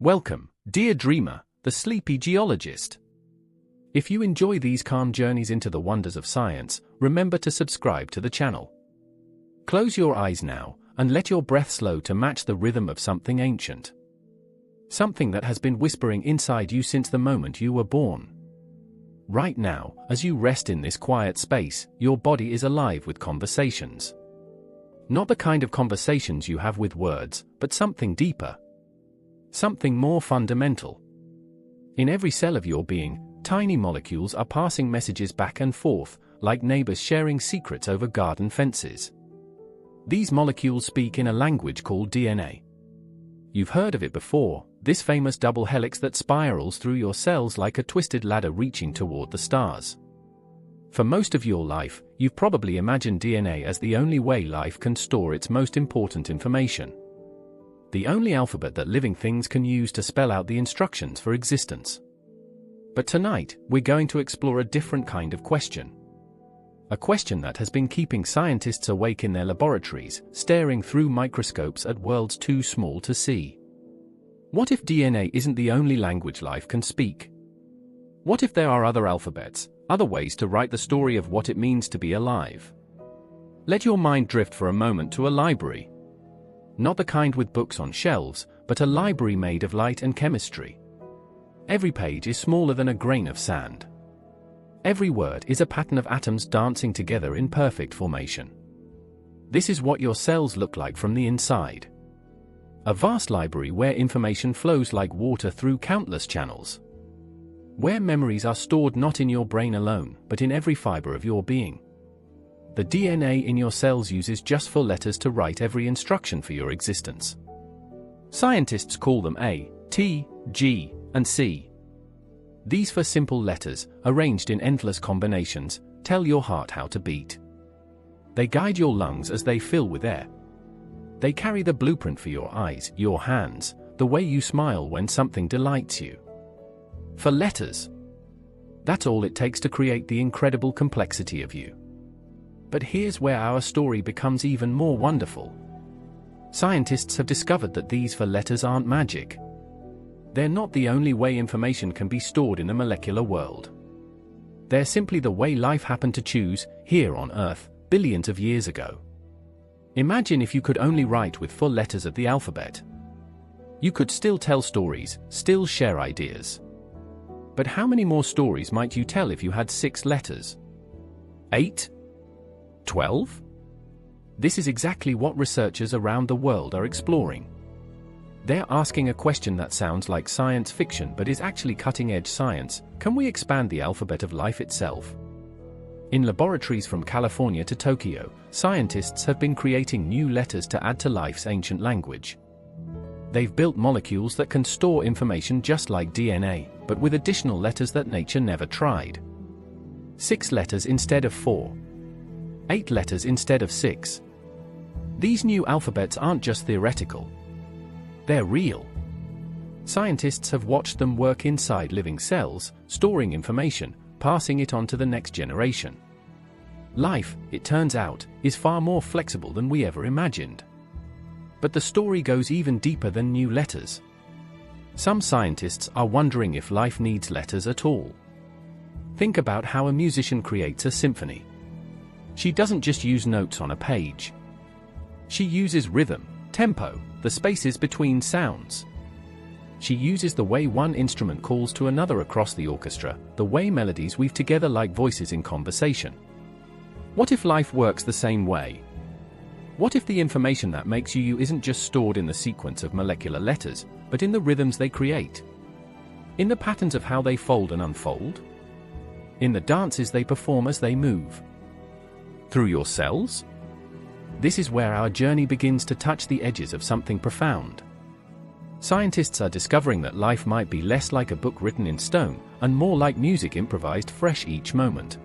Welcome, dear dreamer, the sleepy geologist. If you enjoy these calm journeys into the wonders of science, remember to subscribe to the channel. Close your eyes now, and let your breath slow to match the rhythm of something ancient. Something that has been whispering inside you since the moment you were born. Right now, as you rest in this quiet space, your body is alive with conversations. Not the kind of conversations you have with words, but something deeper. Something more fundamental. In every cell of your being, tiny molecules are passing messages back and forth, like neighbors sharing secrets over garden fences. These molecules speak in a language called DNA. You've heard of it before, this famous double helix that spirals through your cells like a twisted ladder reaching toward the stars. For most of your life, you've probably imagined DNA as the only way life can store its most important information. The only alphabet that living things can use to spell out the instructions for existence. But tonight, we're going to explore a different kind of question. A question that has been keeping scientists awake in their laboratories, staring through microscopes at worlds too small to see. What if DNA isn't the only language life can speak? What if there are other alphabets, other ways to write the story of what it means to be alive? Let your mind drift for a moment to a library. Not the kind with books on shelves, but a library made of light and chemistry. Every page is smaller than a grain of sand. Every word is a pattern of atoms dancing together in perfect formation. This is what your cells look like from the inside. A vast library where information flows like water through countless channels. Where memories are stored not in your brain alone, but in every fiber of your being. The DNA in your cells uses just 4 letters to write every instruction for your existence. Scientists call them A, T, G, and C. These 4 simple letters, arranged in endless combinations, tell your heart how to beat. They guide your lungs as they fill with air. They carry the blueprint for your eyes, your hands, the way you smile when something delights you. 4 letters. That's all it takes to create the incredible complexity of you. But here's where our story becomes even more wonderful. Scientists have discovered that these 4 letters aren't magic. They're not the only way information can be stored in the molecular world. They're simply the way life happened to choose, here on Earth, billions of years ago. Imagine if you could only write with 4 letters of the alphabet. You could still tell stories, still share ideas. But how many more stories might you tell if you had 6 letters? 8? 12? This is exactly what researchers around the world are exploring. They're asking a question that sounds like science fiction but is actually cutting-edge science. Can we expand the alphabet of life itself? In laboratories from California to Tokyo, scientists have been creating new letters to add to life's ancient language. They've built molecules that can store information just like DNA, but with additional letters that nature never tried. 6 letters instead of 4. 8 letters instead of 6. These new alphabets aren't just theoretical. They're real. Scientists have watched them work inside living cells, storing information, passing it on to the next generation. Life, it turns out, is far more flexible than we ever imagined. But the story goes even deeper than new letters. Some scientists are wondering if life needs letters at all. Think about how a musician creates a symphony. She doesn't just use notes on a page. She uses rhythm, tempo, the spaces between sounds. She uses the way one instrument calls to another across the orchestra, the way melodies weave together like voices in conversation. What if life works the same way? What if the information that makes you isn't just stored in the sequence of molecular letters, but in the rhythms they create? In the patterns of how they fold and unfold? In the dances they perform as they move? Through your cells? This is where our journey begins to touch the edges of something profound. Scientists are discovering that life might be less like a book written in stone, and more like music improvised fresh each moment.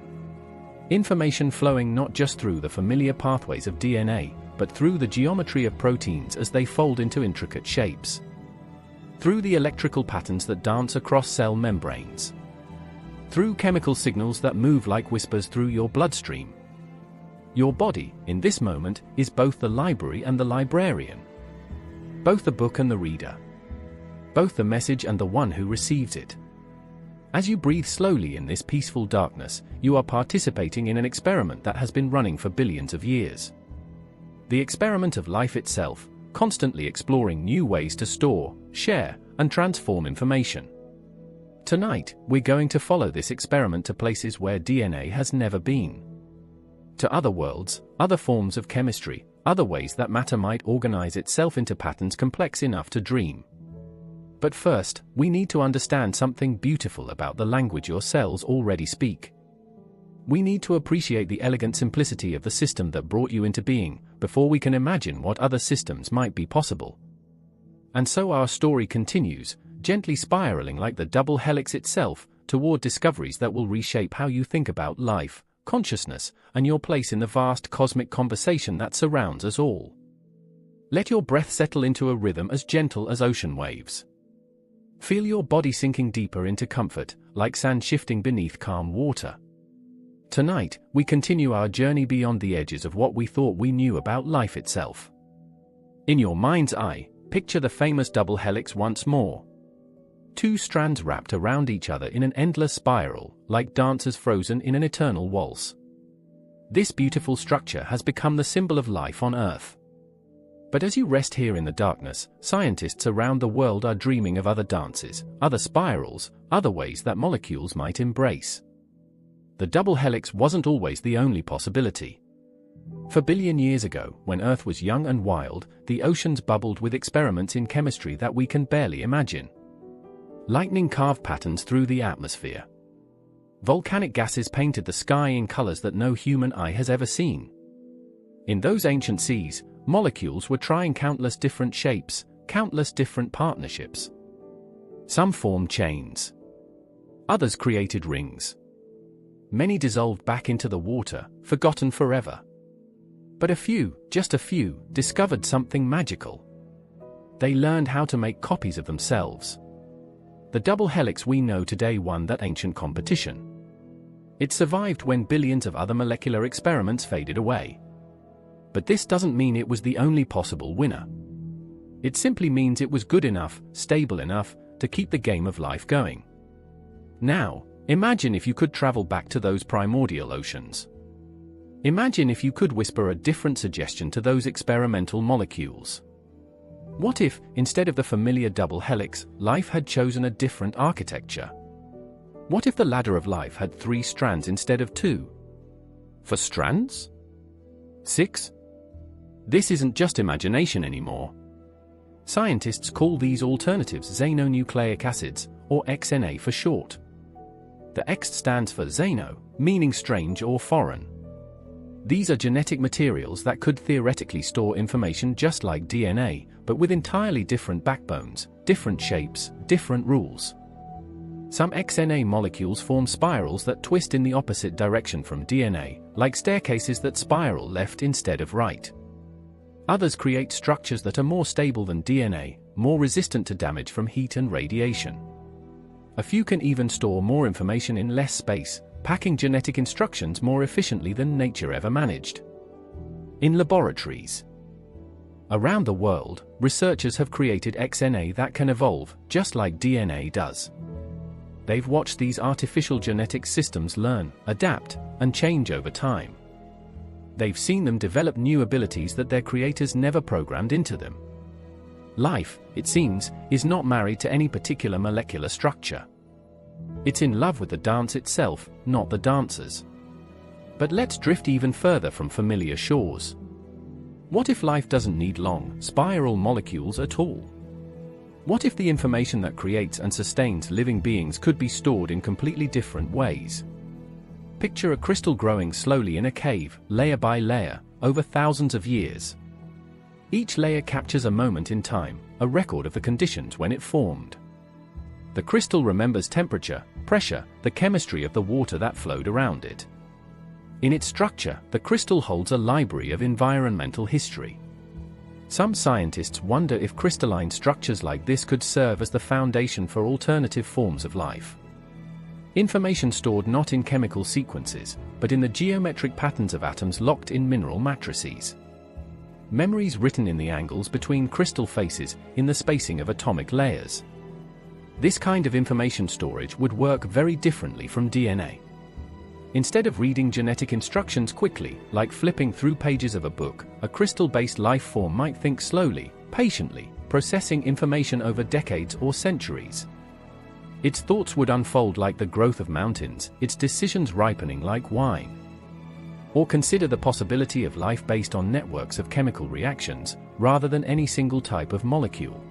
Information flowing not just through the familiar pathways of DNA, but through the geometry of proteins as they fold into intricate shapes. Through the electrical patterns that dance across cell membranes. Through chemical signals that move like whispers through your bloodstream. Your body, in this moment, is both the library and the librarian. Both the book and the reader. both the message and the one who receives it. As you breathe slowly in this peaceful darkness, you are participating in an experiment that has been running for billions of years. The experiment of life itself, constantly exploring new ways to store, share, and transform information. Tonight, we're going to follow this experiment to places where DNA has never been. To other worlds, other forms of chemistry, other ways that matter might organize itself into patterns complex enough to dream. But first, we need to understand something beautiful about the language your cells already speak. We need to appreciate the elegant simplicity of the system that brought you into being, before we can imagine what other systems might be possible. And so our story continues, gently spiraling like the double helix itself, toward discoveries that will reshape how you think about life, consciousness, and your place in the vast cosmic conversation that surrounds us all. Let your breath settle into a rhythm as gentle as ocean waves. Feel your body sinking deeper into comfort, like sand shifting beneath calm water. Tonight, we continue our journey beyond the edges of what we thought we knew about life itself. In your mind's eye, picture the famous double helix once more. Two strands wrapped around each other in an endless spiral, like dancers frozen in an eternal waltz. This beautiful structure has become the symbol of life on Earth. But as you rest here in the darkness, scientists around the world are dreaming of other dances, other spirals, other ways that molecules might embrace. The double helix wasn't always the only possibility. For billion years ago, when Earth was young and wild, the oceans bubbled with experiments in chemistry that we can barely imagine. Lightning carved patterns through the atmosphere. Volcanic gases painted the sky in colors that no human eye has ever seen. In those ancient seas, molecules were trying countless different shapes, countless different partnerships. Some formed chains. Others created rings. Many dissolved back into the water, forgotten forever. But a few, just a few, discovered something magical. They learned how to make copies of themselves. The double helix we know today won that ancient competition. It survived when billions of other molecular experiments faded away. But this doesn't mean it was the only possible winner. It simply means it was good enough, stable enough, to keep the game of life going. Now, imagine if you could travel back to those primordial oceans. Imagine if you could whisper a different suggestion to those experimental molecules. What if, instead of the familiar double helix, life had chosen a different architecture? What if the ladder of life had 3 strands instead of 2? 4 strands? 6? This isn't just imagination anymore. Scientists call these alternatives xenonucleic acids, or XNA for short. The X stands for xeno, meaning strange or foreign. These are genetic materials that could theoretically store information just like DNA, but with entirely different backbones, different shapes, different rules. Some XNA molecules form spirals that twist in the opposite direction from DNA, like staircases that spiral left instead of right. Others create structures that are more stable than DNA, more resistant to damage from heat and radiation. A few can even store more information in less space, packing genetic instructions more efficiently than nature ever managed. In laboratories around the world, researchers have created XNA that can evolve, just like DNA does. They've watched these artificial genetic systems learn, adapt, and change over time. They've seen them develop new abilities that their creators never programmed into them. Life, it seems, is not married to any particular molecular structure. It's in love with the dance itself, not the dancers. But let's drift even further from familiar shores. What if life doesn't need long, spiral molecules at all? What if the information that creates and sustains living beings could be stored in completely different ways? Picture a crystal growing slowly in a cave, layer by layer, over thousands of years. Each layer captures a moment in time, a record of the conditions when it formed. The crystal remembers temperature, pressure, the chemistry of the water that flowed around it. In its structure, the crystal holds a library of environmental history. Some scientists wonder if crystalline structures like this could serve as the foundation for alternative forms of life. Information stored not in chemical sequences, but in the geometric patterns of atoms locked in mineral matrices. Memories written in the angles between crystal faces, in the spacing of atomic layers. This kind of information storage would work very differently from DNA. Instead of reading genetic instructions quickly, like flipping through pages of a book, a crystal-based life form might think slowly, patiently, processing information over decades or centuries. Its thoughts would unfold like the growth of mountains, its decisions ripening like wine. Or consider the possibility of life based on networks of chemical reactions, rather than any single type of molecule.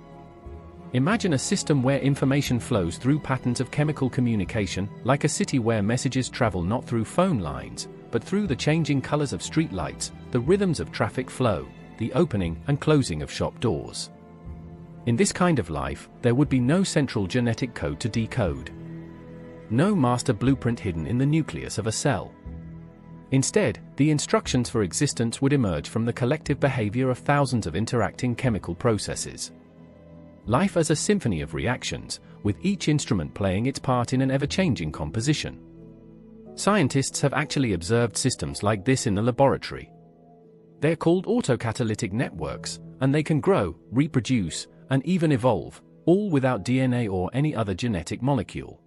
Imagine a system where information flows through patterns of chemical communication, like a city where messages travel not through phone lines, but through the changing colors of street lights, the rhythms of traffic flow, the opening and closing of shop doors. In this kind of life, there would be no central genetic code to decode. No master blueprint hidden in the nucleus of a cell. Instead, the instructions for existence would emerge from the collective behavior of thousands of interacting chemical processes. Life as a symphony of reactions, with each instrument playing its part in an ever-changing composition. Scientists have actually observed systems like this in the laboratory. They're called autocatalytic networks, and they can grow, reproduce, and even evolve, all without DNA or any other genetic molecule.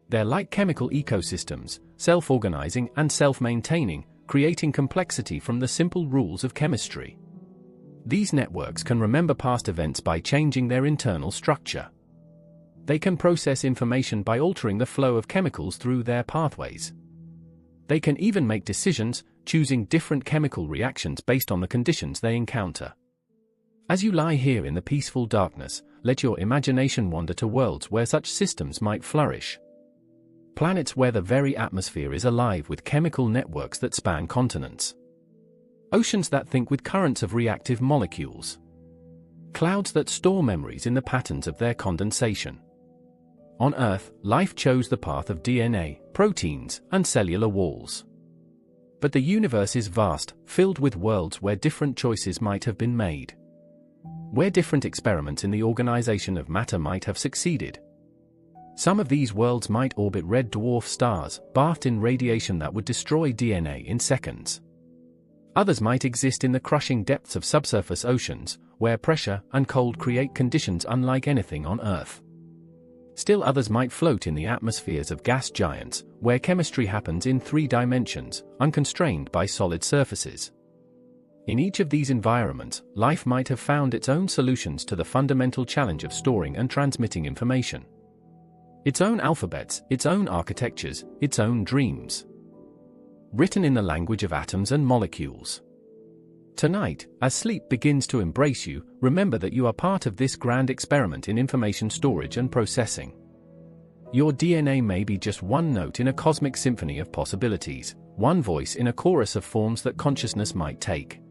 They're like chemical ecosystems, self-organizing and self-maintaining, creating complexity from the simple rules of chemistry. These networks can remember past events by changing their internal structure. They can process information by altering the flow of chemicals through their pathways. They can even make decisions, choosing different chemical reactions based on the conditions they encounter. As you lie here in the peaceful darkness, let your imagination wander to worlds where such systems might flourish. Planets where the very atmosphere is alive with chemical networks that span continents. Oceans that think with currents of reactive molecules. Clouds that store memories in the patterns of their condensation. On Earth, life chose the path of DNA, proteins, and cellular walls. But the universe is vast, filled with worlds where different choices might have been made. Where different experiments in the organization of matter might have succeeded. Some of these worlds might orbit red dwarf stars, bathed in radiation that would destroy DNA in seconds. Others might exist in the crushing depths of subsurface oceans, where pressure and cold create conditions unlike anything on Earth. Still others might float in the atmospheres of gas giants, where chemistry happens in 3 dimensions, unconstrained by solid surfaces. In each of these environments, life might have found its own solutions to the fundamental challenge of storing and transmitting information. Its own alphabets, its own architectures, its own dreams. Written in the language of atoms and molecules. Tonight, as sleep begins to embrace you, remember that you are part of this grand experiment in information storage and processing. Your DNA may be just one note in a cosmic symphony of possibilities, one voice in a chorus of forms that consciousness might take.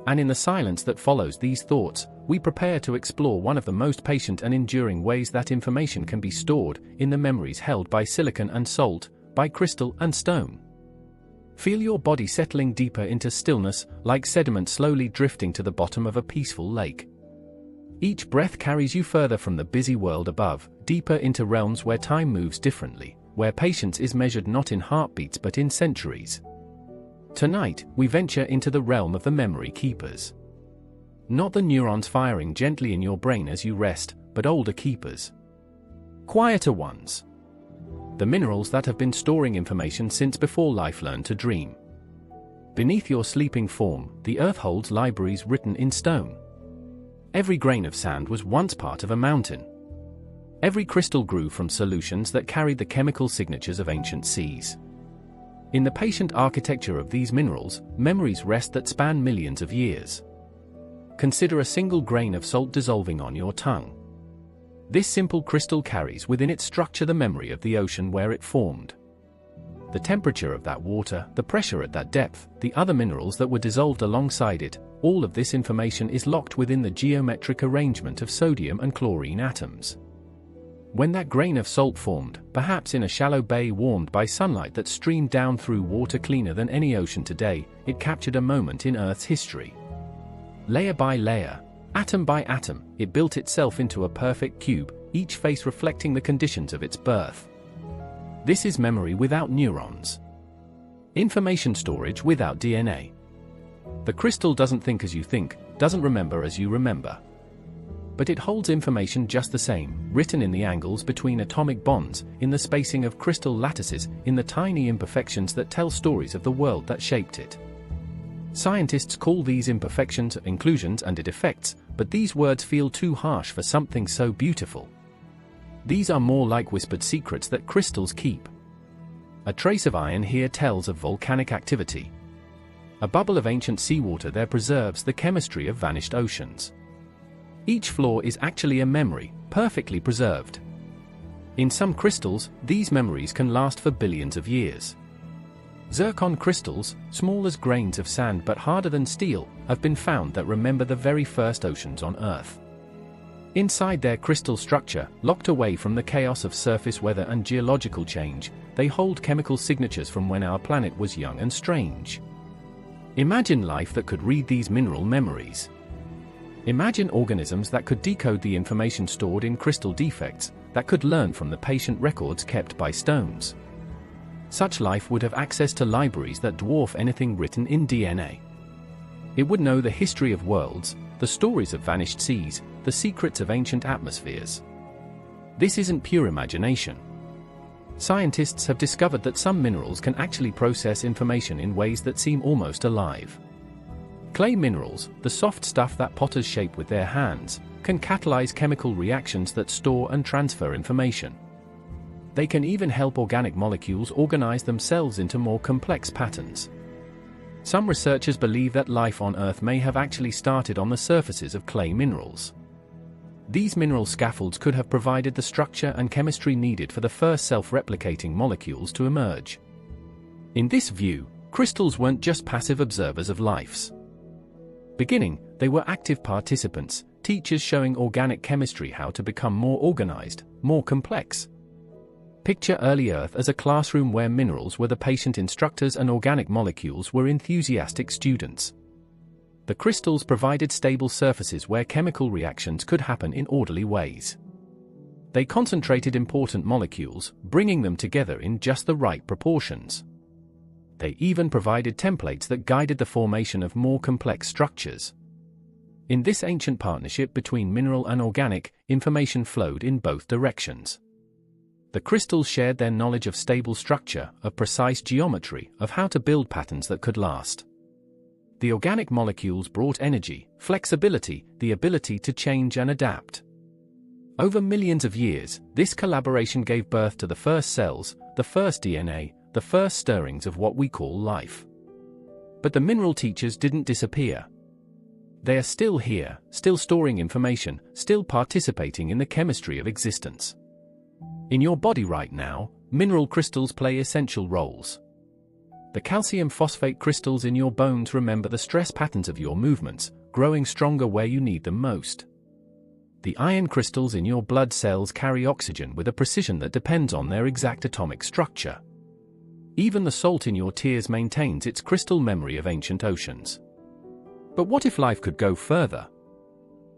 And in the silence that follows these thoughts, we prepare to explore one of the most patient and enduring ways that information can be stored, in the memories held by silicon and salt, by crystal and stone. Feel your body settling deeper into stillness, like sediment slowly drifting to the bottom of a peaceful lake. Each breath carries you further from the busy world above, deeper into realms where time moves differently, where patience is measured not in heartbeats but in centuries. Tonight, we venture into the realm of the memory keepers. Not the neurons firing gently in your brain as you rest, but older keepers. Quieter ones. The minerals that have been storing information since before life learned to dream. Beneath your sleeping form, the earth holds libraries written in stone. Every grain of sand was once part of a mountain. Every crystal grew from solutions that carried the chemical signatures of ancient seas. In the patient architecture of these minerals, memories rest that span millions of years. Consider a single grain of salt dissolving on your tongue. This simple crystal carries within its structure the memory of the ocean where it formed. The temperature of that water, the pressure at that depth, the other minerals that were dissolved alongside it, all of this information is locked within the geometric arrangement of sodium and chlorine atoms. When that grain of salt formed, perhaps in a shallow bay warmed by sunlight that streamed down through water cleaner than any ocean today, it captured a moment in Earth's history. Layer by layer, atom by atom, it built itself into a perfect cube, each face reflecting the conditions of its birth. This is memory without neurons. Information storage without DNA. The crystal doesn't think as you think, doesn't remember as you remember. but it holds information just the same, written in the angles between atomic bonds, in the spacing of crystal lattices, in the tiny imperfections that tell stories of the world that shaped it. Scientists call these imperfections inclusions and defects, but these words feel too harsh for something so beautiful. These are more like whispered secrets that crystals keep. A trace of iron here tells of volcanic activity. A bubble of ancient seawater there preserves the chemistry of vanished oceans. Each flaw is actually a memory, perfectly preserved. In some crystals, these memories can last for billions of years. Zircon crystals, small as grains of sand but harder than steel, have been found that remember the very first oceans on Earth. Inside their crystal structure, locked away from the chaos of surface weather and geological change, they hold chemical signatures from when our planet was young and strange. Imagine life that could read these mineral memories. Imagine organisms that could decode the information stored in crystal defects, that could learn from the patient records kept by stones. Such life would have access to libraries that dwarf anything written in DNA. It would know the history of worlds, the stories of vanished seas, the secrets of ancient atmospheres. This isn't pure imagination. Scientists have discovered that some minerals can actually process information in ways that seem almost alive. Clay minerals, the soft stuff that potters shape with their hands, can catalyze chemical reactions that store and transfer information. They can even help organic molecules organize themselves into more complex patterns. Some researchers believe that life on Earth may have actually started on the surfaces of clay minerals. These mineral scaffolds could have provided the structure and chemistry needed for the first self-replicating molecules to emerge. In this view, crystals weren't just passive observers of life's beginning, they were active participants, teachers showing organic chemistry how to become more organized, more complex. Picture early Earth as a classroom where minerals were the patient instructors and organic molecules were enthusiastic students. The crystals provided stable surfaces where chemical reactions could happen in orderly ways. They concentrated important molecules, bringing them together in just the right proportions. They even provided templates that guided the formation of more complex structures. In this ancient partnership between mineral and organic, information flowed in both directions. The crystals shared their knowledge of stable structure, of precise geometry, of how to build patterns that could last. The organic molecules brought energy, flexibility, the ability to change and adapt. Over millions of years, this collaboration gave birth to the first cells, the first DNA, the first stirrings of what we call life. But the mineral teachers didn't disappear. They are still here, still storing information, still participating in the chemistry of existence. In your body right now, mineral crystals play essential roles. The calcium phosphate crystals in your bones remember the stress patterns of your movements, growing stronger where you need them most. The iron crystals in your blood cells carry oxygen with a precision that depends on their exact atomic structure. Even the salt in your tears maintains its crystal memory of ancient oceans. But what if life could go further?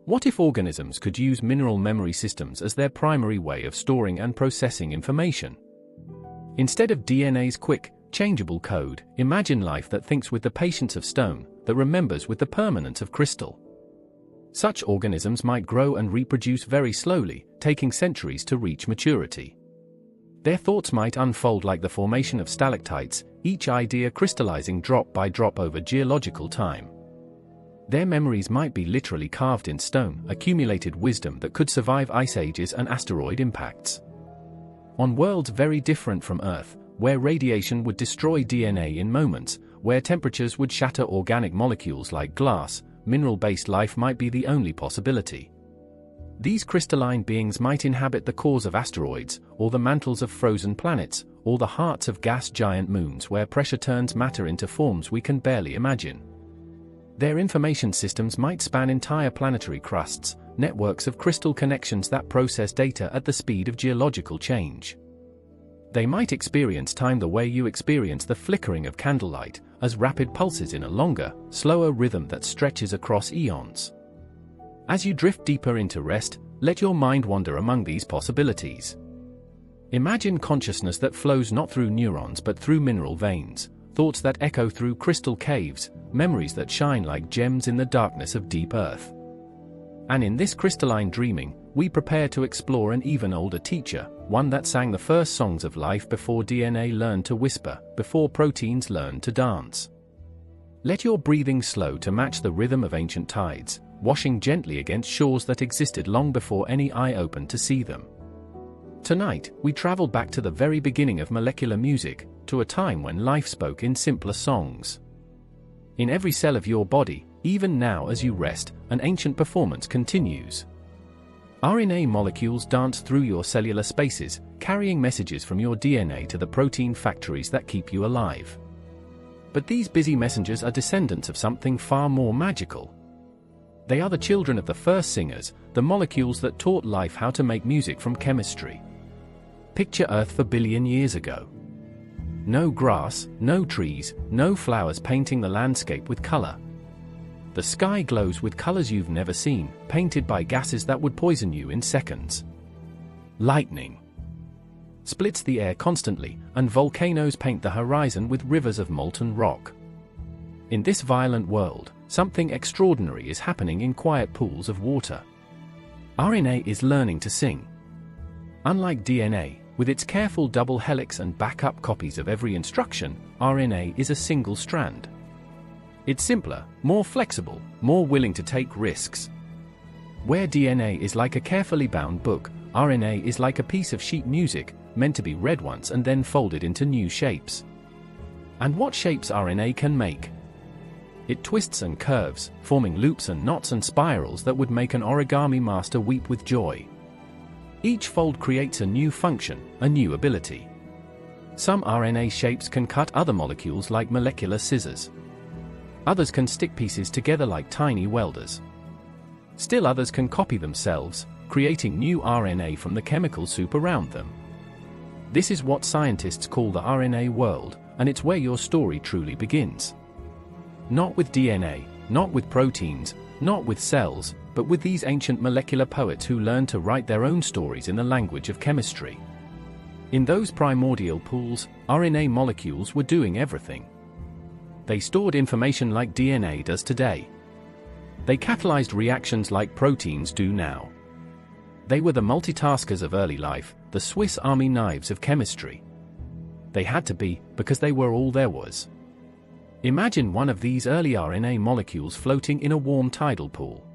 What if organisms could use mineral memory systems as their primary way of storing and processing information? Instead of DNA's quick, changeable code, imagine life that thinks with the patience of stone, that remembers with the permanence of crystal. Such organisms might grow and reproduce very slowly, taking centuries to reach maturity. Their thoughts might unfold like the formation of stalactites, each idea crystallizing drop by drop over geological time. Their memories might be literally carved in stone, accumulated wisdom that could survive ice ages and asteroid impacts. On worlds very different from Earth, where radiation would destroy DNA in moments, where temperatures would shatter organic molecules like glass, mineral-based life might be the only possibility. These crystalline beings might inhabit the cores of asteroids, or the mantles of frozen planets, or the hearts of gas giant moons where pressure turns matter into forms we can barely imagine. Their information systems might span entire planetary crusts, networks of crystal connections that process data at the speed of geological change. They might experience time the way you experience the flickering of candlelight, as rapid pulses in a longer, slower rhythm that stretches across eons. As you drift deeper into rest, let your mind wander among these possibilities. Imagine consciousness that flows not through neurons but through mineral veins, thoughts that echo through crystal caves, memories that shine like gems in the darkness of deep earth. And in this crystalline dreaming, we prepare to explore an even older teacher, one that sang the first songs of life before DNA learned to whisper, before proteins learned to dance. Let your breathing slow to match the rhythm of ancient tides, washing gently against shores that existed long before any eye opened to see them. Tonight, we travel back to the very beginning of molecular music, to a time when life spoke in simpler songs. In every cell of your body, even now as you rest, an ancient performance continues. RNA molecules dance through your cellular spaces, carrying messages from your DNA to the protein factories that keep you alive. But these busy messengers are descendants of something far more magical. They are the children of the first singers, the molecules that taught life how to make music from chemistry. Picture Earth 4 billion years ago. No grass, no trees, no flowers painting the landscape with color. The sky glows with colors you've never seen, painted by gases that would poison you in seconds. Lightning splits the air constantly, and volcanoes paint the horizon with rivers of molten rock. In this violent world, something extraordinary is happening in quiet pools of water. RNA is learning to sing. Unlike DNA, with its careful double helix and backup copies of every instruction, RNA is a single strand. It's simpler, more flexible, more willing to take risks. Where DNA is like a carefully bound book, RNA is like a piece of sheet music, meant to be read once and then folded into new shapes. And what shapes RNA can make? It twists and curves, forming loops and knots and spirals that would make an origami master weep with joy. Each fold creates a new function, a new ability. Some RNA shapes can cut other molecules like molecular scissors. Others can stick pieces together like tiny welders. Still others can copy themselves, creating new RNA from the chemical soup around them. This is what scientists call the RNA world, and it's where your story truly begins. Not with DNA, not with proteins, not with cells, but with these ancient molecular poets who learned to write their own stories in the language of chemistry. In those primordial pools, RNA molecules were doing everything. They stored information like DNA does today. They catalyzed reactions like proteins do now. They were the multitaskers of early life, the Swiss Army knives of chemistry. They had to be, because they were all there was. Imagine one of these early RNA molecules floating in a warm tidal pool.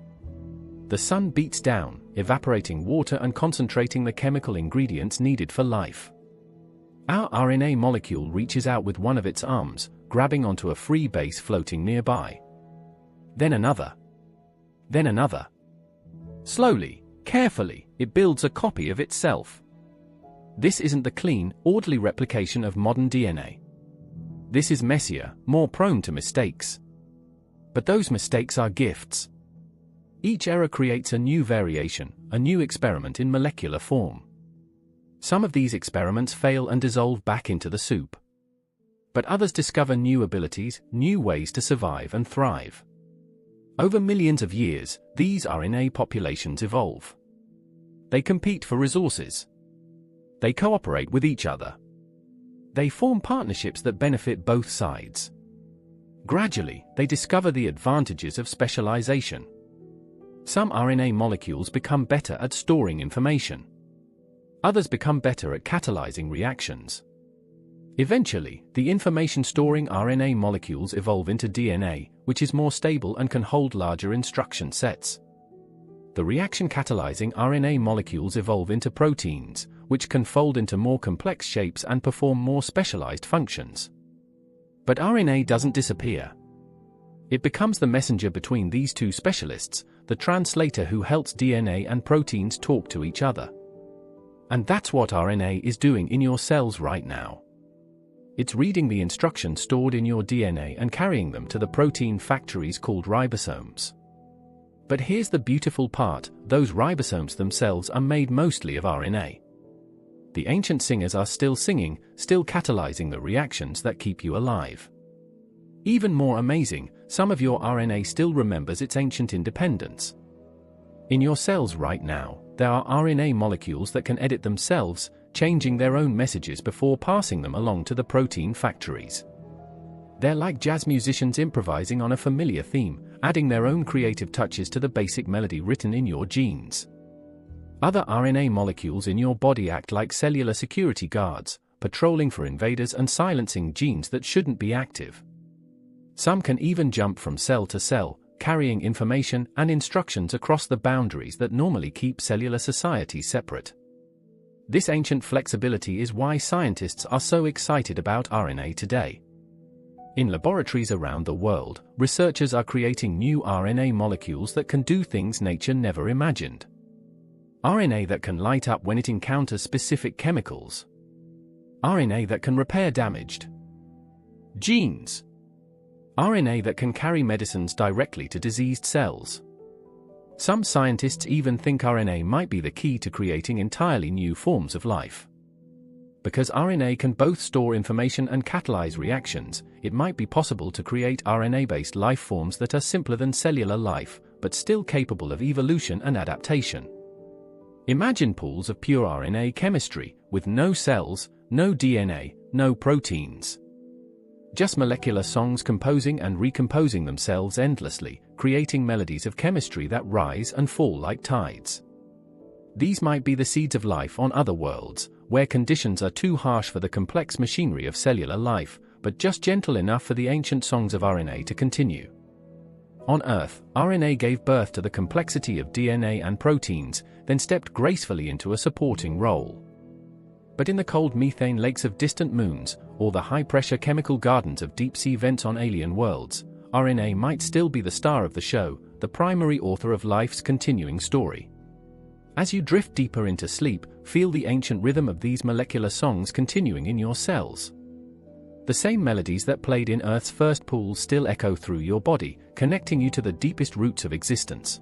The sun beats down, evaporating water and concentrating the chemical ingredients needed for life. Our RNA molecule reaches out with one of its arms, grabbing onto a free base floating nearby. Then another. Then another. Slowly, carefully, it builds a copy of itself. This isn't the clean, orderly replication of modern DNA. This is messier, more prone to mistakes. But those mistakes are gifts. Each error creates a new variation, a new experiment in molecular form. Some of these experiments fail and dissolve back into the soup. But others discover new abilities, new ways to survive and thrive. Over millions of years, these RNA populations evolve. They compete for resources. They cooperate with each other. They form partnerships that benefit both sides. Gradually, they discover the advantages of specialization. Some RNA molecules become better at storing information. Others become better at catalyzing reactions. Eventually, the information-storing RNA molecules evolve into DNA, which is more stable and can hold larger instruction sets. The reaction-catalyzing RNA molecules evolve into proteins, which can fold into more complex shapes and perform more specialized functions. But RNA doesn't disappear. It becomes the messenger between these two specialists, the translator who helps DNA and proteins talk to each other. And that's what RNA is doing in your cells right now. It's reading the instructions stored in your DNA and carrying them to the protein factories called ribosomes. But here's the beautiful part, those ribosomes themselves are made mostly of RNA. The ancient singers are still singing, still catalyzing the reactions that keep you alive. Even more amazing, some of your RNA still remembers its ancient independence. In your cells right now, there are RNA molecules that can edit themselves, changing their own messages before passing them along to the protein factories. They're like jazz musicians improvising on a familiar theme, adding their own creative touches to the basic melody written in your genes. Other RNA molecules in your body act like cellular security guards, patrolling for invaders and silencing genes that shouldn't be active. Some can even jump from cell to cell, carrying information and instructions across the boundaries that normally keep cellular society separate. This ancient flexibility is why scientists are so excited about RNA today. In laboratories around the world, researchers are creating new RNA molecules that can do things nature never imagined. RNA that can light up when it encounters specific chemicals. RNA that can repair damaged genes. RNA that can carry medicines directly to diseased cells. Some scientists even think RNA might be the key to creating entirely new forms of life. Because RNA can both store information and catalyze reactions, it might be possible to create RNA-based life forms that are simpler than cellular life, but still capable of evolution and adaptation. Imagine pools of pure RNA chemistry, with no cells, no DNA, no proteins. Just molecular songs composing and recomposing themselves endlessly, creating melodies of chemistry that rise and fall like tides. These might be the seeds of life on other worlds, where conditions are too harsh for the complex machinery of cellular life, but just gentle enough for the ancient songs of RNA to continue. On Earth, RNA gave birth to the complexity of DNA and proteins, then stepped gracefully into a supporting role. But in the cold methane lakes of distant moons, or the high-pressure chemical gardens of deep-sea vents on alien worlds, RNA might still be the star of the show, the primary author of life's continuing story. As you drift deeper into sleep, feel the ancient rhythm of these molecular songs continuing in your cells. The same melodies that played in Earth's first pools still echo through your body, connecting you to the deepest roots of existence.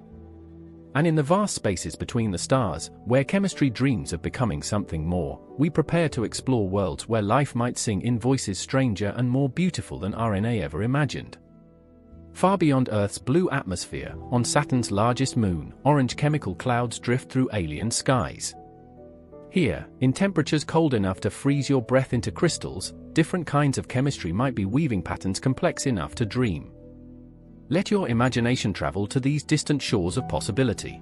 And in the vast spaces between the stars, where chemistry dreams of becoming something more, we prepare to explore worlds where life might sing in voices stranger and more beautiful than RNA ever imagined. Far beyond Earth's blue atmosphere, on Saturn's largest moon, orange chemical clouds drift through alien skies. Here, in temperatures cold enough to freeze your breath into crystals, different kinds of chemistry might be weaving patterns complex enough to dream. Let your imagination travel to these distant shores of possibility.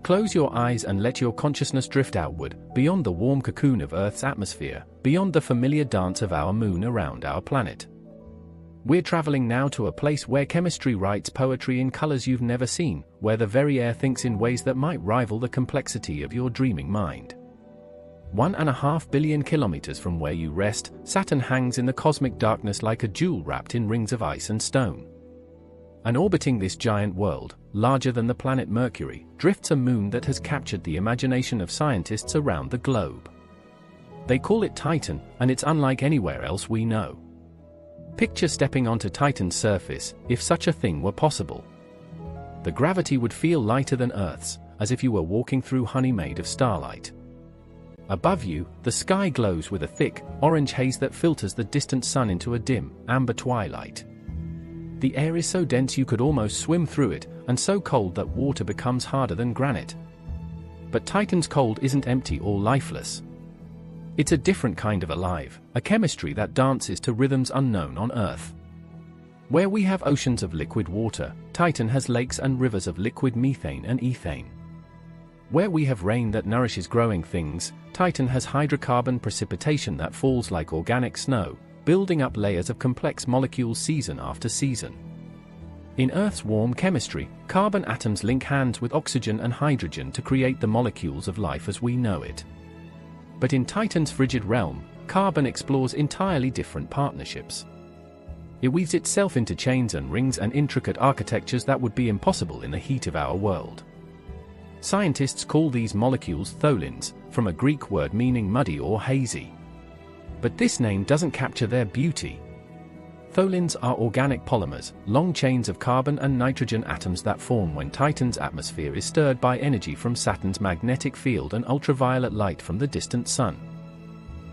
Close your eyes and let your consciousness drift outward, beyond the warm cocoon of Earth's atmosphere, beyond the familiar dance of our moon around our planet. We're traveling now to a place where chemistry writes poetry in colors you've never seen, where the very air thinks in ways that might rival the complexity of your dreaming mind. 1.5 billion kilometers from where you rest, Saturn hangs in the cosmic darkness like a jewel wrapped in rings of ice and stone. And orbiting this giant world, larger than the planet Mercury, drifts a moon that has captured the imagination of scientists around the globe. They call it Titan, and it's unlike anywhere else we know. Picture stepping onto Titan's surface, if such a thing were possible. The gravity would feel lighter than Earth's, as if you were walking through honey made of starlight. Above you, the sky glows with a thick, orange haze that filters the distant sun into a dim, amber twilight. The air is so dense you could almost swim through it, and so cold that water becomes harder than granite. But Titan's cold isn't empty or lifeless. It's a different kind of alive, a chemistry that dances to rhythms unknown on Earth. Where we have oceans of liquid water, Titan has lakes and rivers of liquid methane and ethane. Where we have rain that nourishes growing things, Titan has hydrocarbon precipitation that falls like organic snow, building up layers of complex molecules season after season. In Earth's warm chemistry, carbon atoms link hands with oxygen and hydrogen to create the molecules of life as we know it. But in Titan's frigid realm, carbon explores entirely different partnerships. It weaves itself into chains and rings and intricate architectures that would be impossible in the heat of our world. Scientists call these molecules tholins, from a Greek word meaning muddy or hazy. But this name doesn't capture their beauty. Tholins are organic polymers, long chains of carbon and nitrogen atoms that form when Titan's atmosphere is stirred by energy from Saturn's magnetic field and ultraviolet light from the distant sun.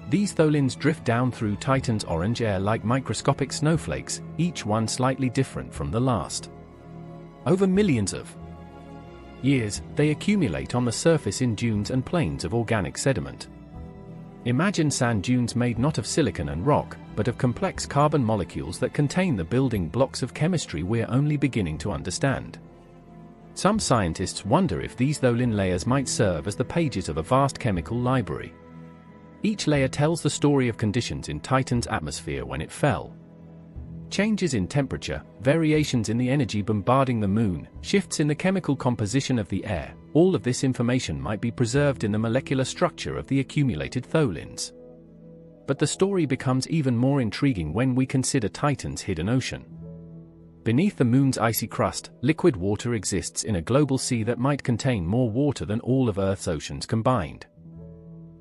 These tholins drift down through Titan's orange air like microscopic snowflakes, each one slightly different from the last. Over millions of years, they accumulate on the surface in dunes and plains of organic sediment. Imagine sand dunes made not of silicon and rock, but of complex carbon molecules that contain the building blocks of chemistry we're only beginning to understand. Some scientists wonder if these thin layers might serve as the pages of a vast chemical library. Each layer tells the story of conditions in Titan's atmosphere when it fell. Changes in temperature, variations in the energy bombarding the moon, shifts in the chemical composition of the air, all of this information might be preserved in the molecular structure of the accumulated tholins. But the story becomes even more intriguing when we consider Titan's hidden ocean. Beneath the moon's icy crust, liquid water exists in a global sea that might contain more water than all of Earth's oceans combined.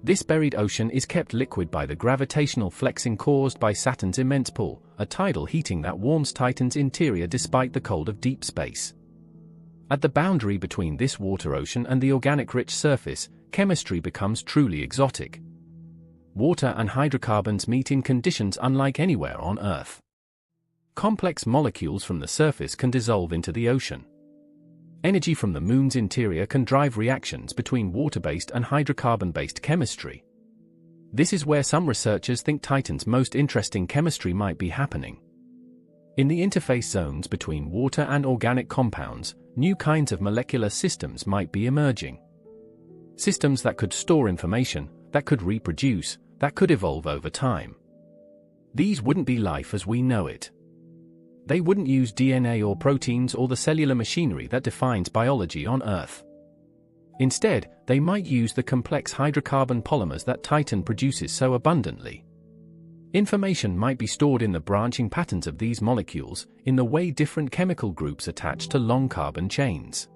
This buried ocean is kept liquid by the gravitational flexing caused by Saturn's immense pull, a tidal heating that warms Titan's interior despite the cold of deep space. At the boundary between this water ocean and the organic-rich surface, chemistry becomes truly exotic. Water and hydrocarbons meet in conditions unlike anywhere on Earth. Complex molecules from the surface can dissolve into the ocean. Energy from the moon's interior can drive reactions between water-based and hydrocarbon-based chemistry. This is where some researchers think Titan's most interesting chemistry might be happening. In the interface zones between water and organic compounds, new kinds of molecular systems might be emerging. Systems that could store information, that could reproduce, that could evolve over time. These wouldn't be life as we know it. They wouldn't use DNA or proteins or the cellular machinery that defines biology on Earth. Instead, they might use the complex hydrocarbon polymers that Titan produces so abundantly. Information might be stored in the branching patterns of these molecules, in the way different chemical groups attach to long carbon chains.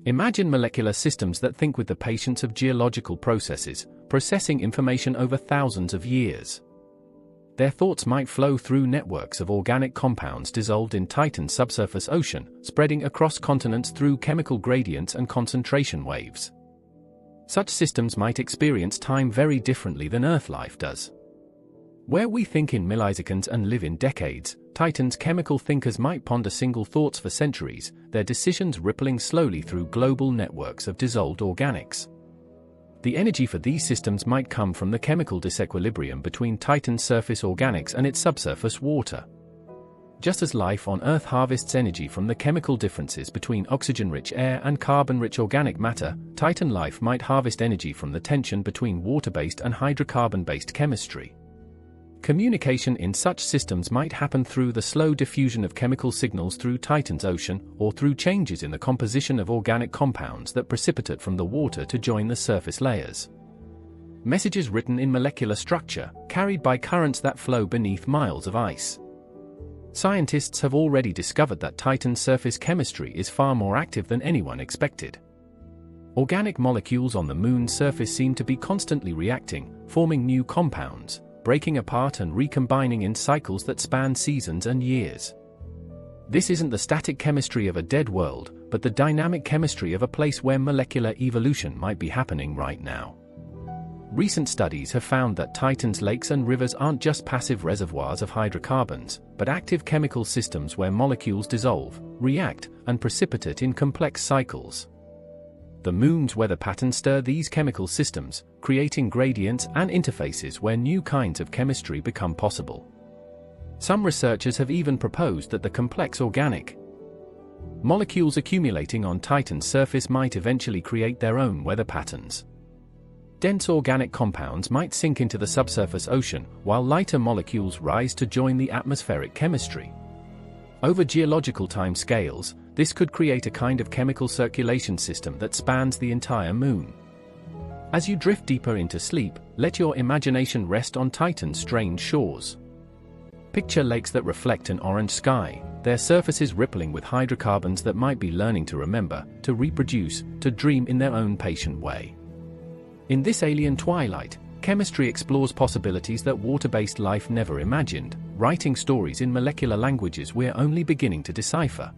Imagine molecular systems that think with the patience of geological processes, processing information over thousands of years. Their thoughts might flow through networks of organic compounds dissolved in Titan's subsurface ocean, spreading across continents through chemical gradients and concentration waves. Such systems might experience time very differently than Earth life does. Where we think in milliseconds and live in decades, Titan's chemical thinkers might ponder single thoughts for centuries, their decisions rippling slowly through global networks of dissolved organics. The energy for these systems might come from the chemical disequilibrium between Titan's surface organics and its subsurface water. Just as life on Earth harvests energy from the chemical differences between oxygen-rich air and carbon-rich organic matter, Titan life might harvest energy from the tension between water-based and hydrocarbon-based chemistry. Communication in such systems might happen through the slow diffusion of chemical signals through Titan's ocean, or through changes in the composition of organic compounds that precipitate from the water to join the surface layers. Messages written in molecular structure, carried by currents that flow beneath miles of ice. Scientists have already discovered that Titan's surface chemistry is far more active than anyone expected. Organic molecules on the moon's surface seem to be constantly reacting, forming new compounds, breaking apart and recombining in cycles that span seasons and years. This isn't the static chemistry of a dead world, but the dynamic chemistry of a place where molecular evolution might be happening right now. Recent studies have found that Titan's lakes and rivers aren't just passive reservoirs of hydrocarbons, but active chemical systems where molecules dissolve, react, and precipitate in complex cycles. The moon's weather patterns stir these chemical systems, creating gradients and interfaces where new kinds of chemistry become possible. Some researchers have even proposed that the complex organic molecules accumulating on Titan's surface might eventually create their own weather patterns. Dense organic compounds might sink into the subsurface ocean, while lighter molecules rise to join the atmospheric chemistry. Over geological time scales, this could create a kind of chemical circulation system that spans the entire moon. As you drift deeper into sleep, let your imagination rest on Titan's strange shores. Picture lakes that reflect an orange sky, their surfaces rippling with hydrocarbons that might be learning to remember, to reproduce, to dream in their own patient way. In this alien twilight, chemistry explores possibilities that water-based life never imagined, writing stories in molecular languages we're only beginning to decipher.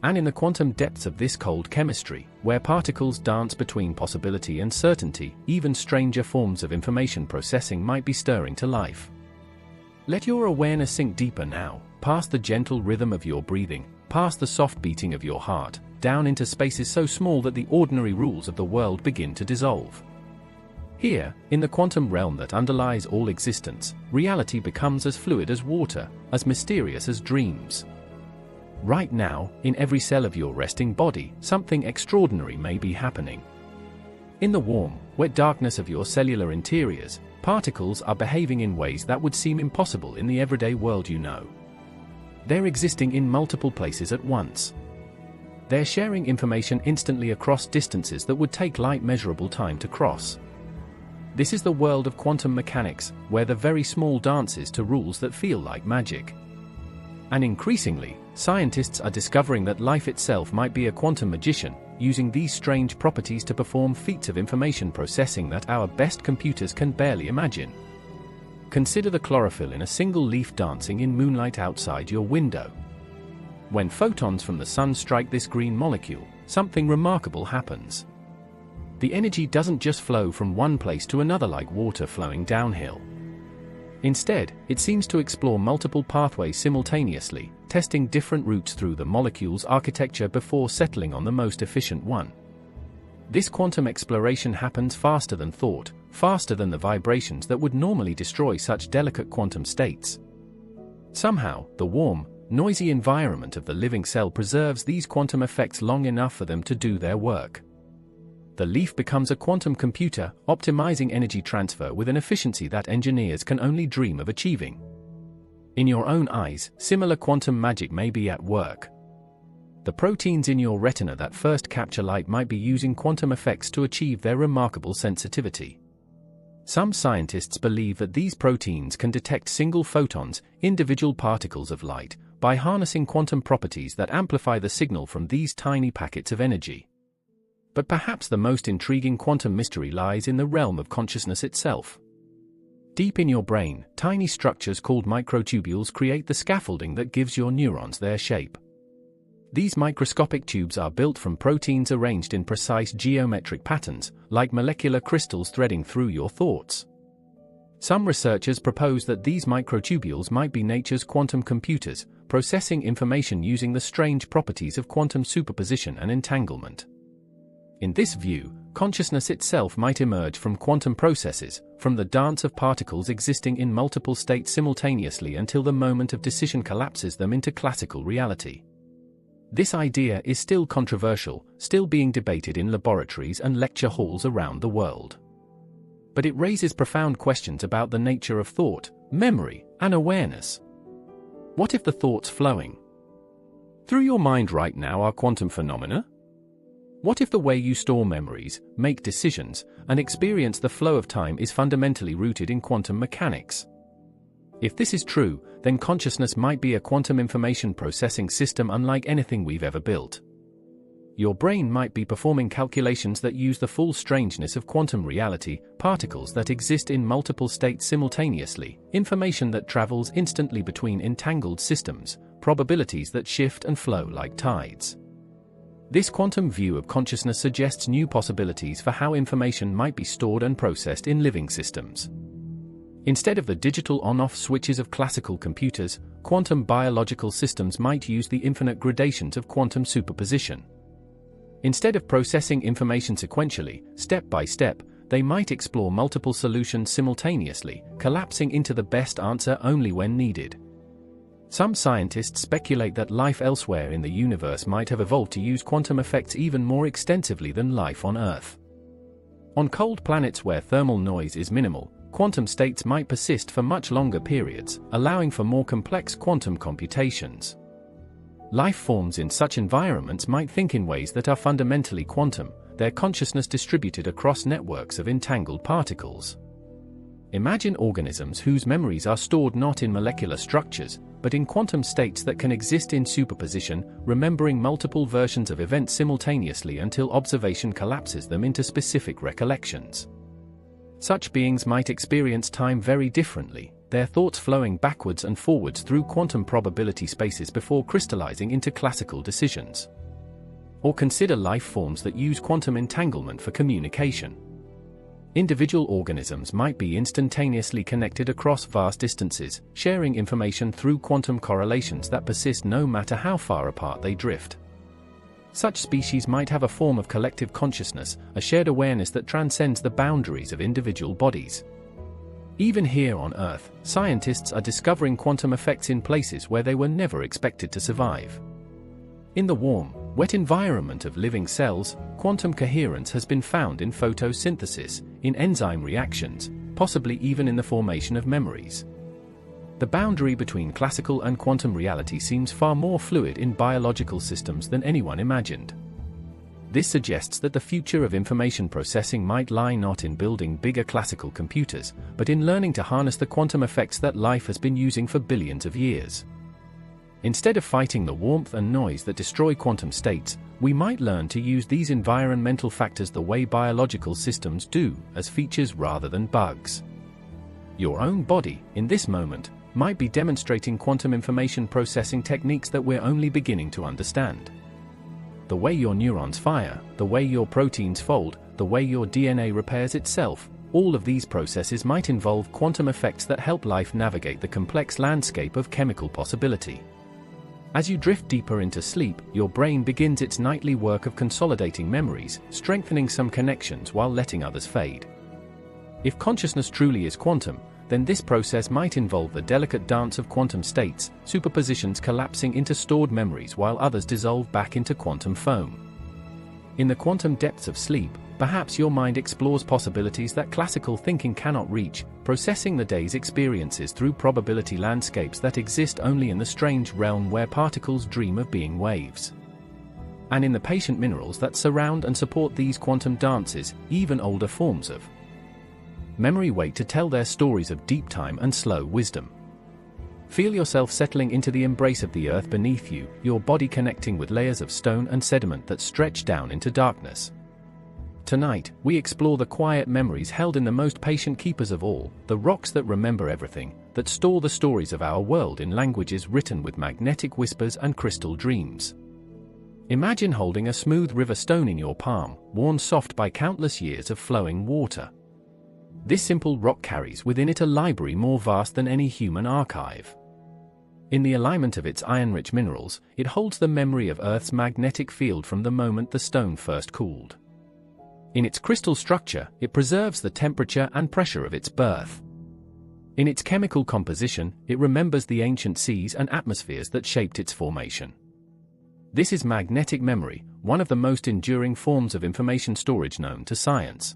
And in the quantum depths of this cold chemistry, where particles dance between possibility and certainty, even stranger forms of information processing might be stirring to life. Let your awareness sink deeper now, past the gentle rhythm of your breathing, past the soft beating of your heart, down into spaces so small that the ordinary rules of the world begin to dissolve. Here, in the quantum realm that underlies all existence, reality becomes as fluid as water, as mysterious as dreams. Right now, in every cell of your resting body, something extraordinary may be happening. In the warm, wet darkness of your cellular interiors, particles are behaving in ways that would seem impossible in the everyday world you know. They're existing in multiple places at once. They're sharing information instantly across distances that would take light measurable time to cross. This is the world of quantum mechanics, where the very small dances to rules that feel like magic. And increasingly, scientists are discovering that life itself might be a quantum magician, using these strange properties to perform feats of information processing that our best computers can barely imagine. Consider the chlorophyll in a single leaf dancing in moonlight outside your window. When photons from the sun strike this green molecule, something remarkable happens. The energy doesn't just flow from one place to another like water flowing downhill. Instead, it seems to explore multiple pathways simultaneously, testing different routes through the molecule's architecture before settling on the most efficient one. This quantum exploration happens faster than thought, faster than the vibrations that would normally destroy such delicate quantum states. Somehow, the warm, noisy environment of the living cell preserves these quantum effects long enough for them to do their work. The leaf becomes a quantum computer, optimizing energy transfer with an efficiency that engineers can only dream of achieving. In your own eyes, similar quantum magic may be at work. The proteins in your retina that first capture light might be using quantum effects to achieve their remarkable sensitivity. Some scientists believe that these proteins can detect single photons, individual particles of light, by harnessing quantum properties that amplify the signal from these tiny packets of energy. But perhaps the most intriguing quantum mystery lies in the realm of consciousness itself. Deep in your brain, tiny structures called microtubules create the scaffolding that gives your neurons their shape. These microscopic tubes are built from proteins arranged in precise geometric patterns, like molecular crystals threading through your thoughts. Some researchers propose that these microtubules might be nature's quantum computers, processing information using the strange properties of quantum superposition and entanglement. In this view, consciousness itself might emerge from quantum processes, from the dance of particles existing in multiple states simultaneously until the moment of decision collapses them into classical reality. This idea is still controversial, still being debated in laboratories and lecture halls around the world. But it raises profound questions about the nature of thought, memory, and awareness. What if the thoughts flowing through your mind right now are quantum phenomena? What if the way you store memories, make decisions, and experience the flow of time is fundamentally rooted in quantum mechanics? If this is true, then consciousness might be a quantum information processing system unlike anything we've ever built. Your brain might be performing calculations that use the full strangeness of quantum reality, particles that exist in multiple states simultaneously, information that travels instantly between entangled systems, probabilities that shift and flow like tides. This quantum view of consciousness suggests new possibilities for how information might be stored and processed in living systems. Instead of the digital on-off switches of classical computers, quantum biological systems might use the infinite gradations of quantum superposition. Instead of processing information sequentially, step by step, they might explore multiple solutions simultaneously, collapsing into the best answer only when needed. Some scientists speculate that life elsewhere in the universe might have evolved to use quantum effects even more extensively than life on Earth. On cold planets where thermal noise is minimal, quantum states might persist for much longer periods, allowing for more complex quantum computations. Life forms in such environments might think in ways that are fundamentally quantum, their consciousness distributed across networks of entangled particles. Imagine organisms whose memories are stored not in molecular structures, but in quantum states that can exist in superposition, remembering multiple versions of events simultaneously until observation collapses them into specific recollections. Such beings might experience time very differently, their thoughts flowing backwards and forwards through quantum probability spaces before crystallizing into classical decisions. Or consider life forms that use quantum entanglement for communication. Individual organisms might be instantaneously connected across vast distances, sharing information through quantum correlations that persist no matter how far apart they drift. Such species might have a form of collective consciousness, a shared awareness that transcends the boundaries of individual bodies. Even here on Earth, scientists are discovering quantum effects in places where they were never expected to survive. In the warm, wet environment of living cells, quantum coherence has been found in photosynthesis, in enzyme reactions, possibly even in the formation of memories. The boundary between classical and quantum reality seems far more fluid in biological systems than anyone imagined. This suggests that the future of information processing might lie not in building bigger classical computers, but in learning to harness the quantum effects that life has been using for billions of years. Instead of fighting the warmth and noise that destroy quantum states, we might learn to use these environmental factors the way biological systems do, as features rather than bugs. Your own body, in this moment, might be demonstrating quantum information processing techniques that we're only beginning to understand. The way your neurons fire, the way your proteins fold, the way your DNA repairs itself, all of these processes might involve quantum effects that help life navigate the complex landscape of chemical possibility. As you drift deeper into sleep, your brain begins its nightly work of consolidating memories, strengthening some connections while letting others fade. If consciousness truly is quantum, then this process might involve the delicate dance of quantum states, superpositions collapsing into stored memories while others dissolve back into quantum foam. In the quantum depths of sleep, perhaps your mind explores possibilities that classical thinking cannot reach, processing the day's experiences through probability landscapes that exist only in the strange realm where particles dream of being waves. And in the patient minerals that surround and support these quantum dances, even older forms of memory wait to tell their stories of deep time and slow wisdom. Feel yourself settling into the embrace of the earth beneath you, your body connecting with layers of stone and sediment that stretch down into darkness. Tonight, we explore the quiet memories held in the most patient keepers of all, the rocks that remember everything, that store the stories of our world in languages written with magnetic whispers and crystal dreams. Imagine holding a smooth river stone in your palm, worn soft by countless years of flowing water. This simple rock carries within it a library more vast than any human archive. In the alignment of its iron-rich minerals, it holds the memory of Earth's magnetic field from the moment the stone first cooled. In its crystal structure, it preserves the temperature and pressure of its birth. In its chemical composition, it remembers the ancient seas and atmospheres that shaped its formation. This is magnetic memory, one of the most enduring forms of information storage known to science.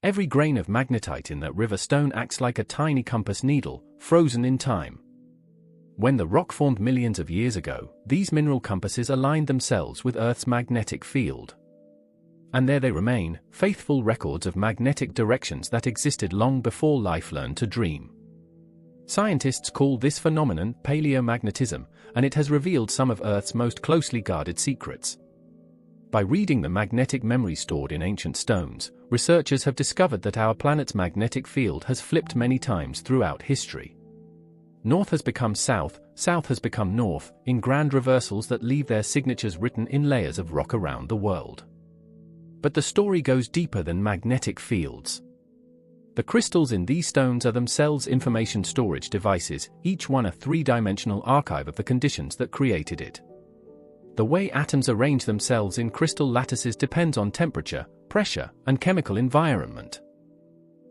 Every grain of magnetite in that river stone acts like a tiny compass needle, frozen in time. When the rock formed millions of years ago, these mineral compasses aligned themselves with Earth's magnetic field. And there they remain, faithful records of magnetic directions that existed long before life learned to dream. Scientists call this phenomenon paleomagnetism, and it has revealed some of Earth's most closely guarded secrets. By reading the magnetic memory stored in ancient stones, researchers have discovered that our planet's magnetic field has flipped many times throughout history. North has become south, south has become north, in grand reversals that leave their signatures written in layers of rock around the world. But the story goes deeper than magnetic fields. The crystals in these stones are themselves information storage devices, each one a three-dimensional archive of the conditions that created it. The way atoms arrange themselves in crystal lattices depends on temperature, pressure, and chemical environment.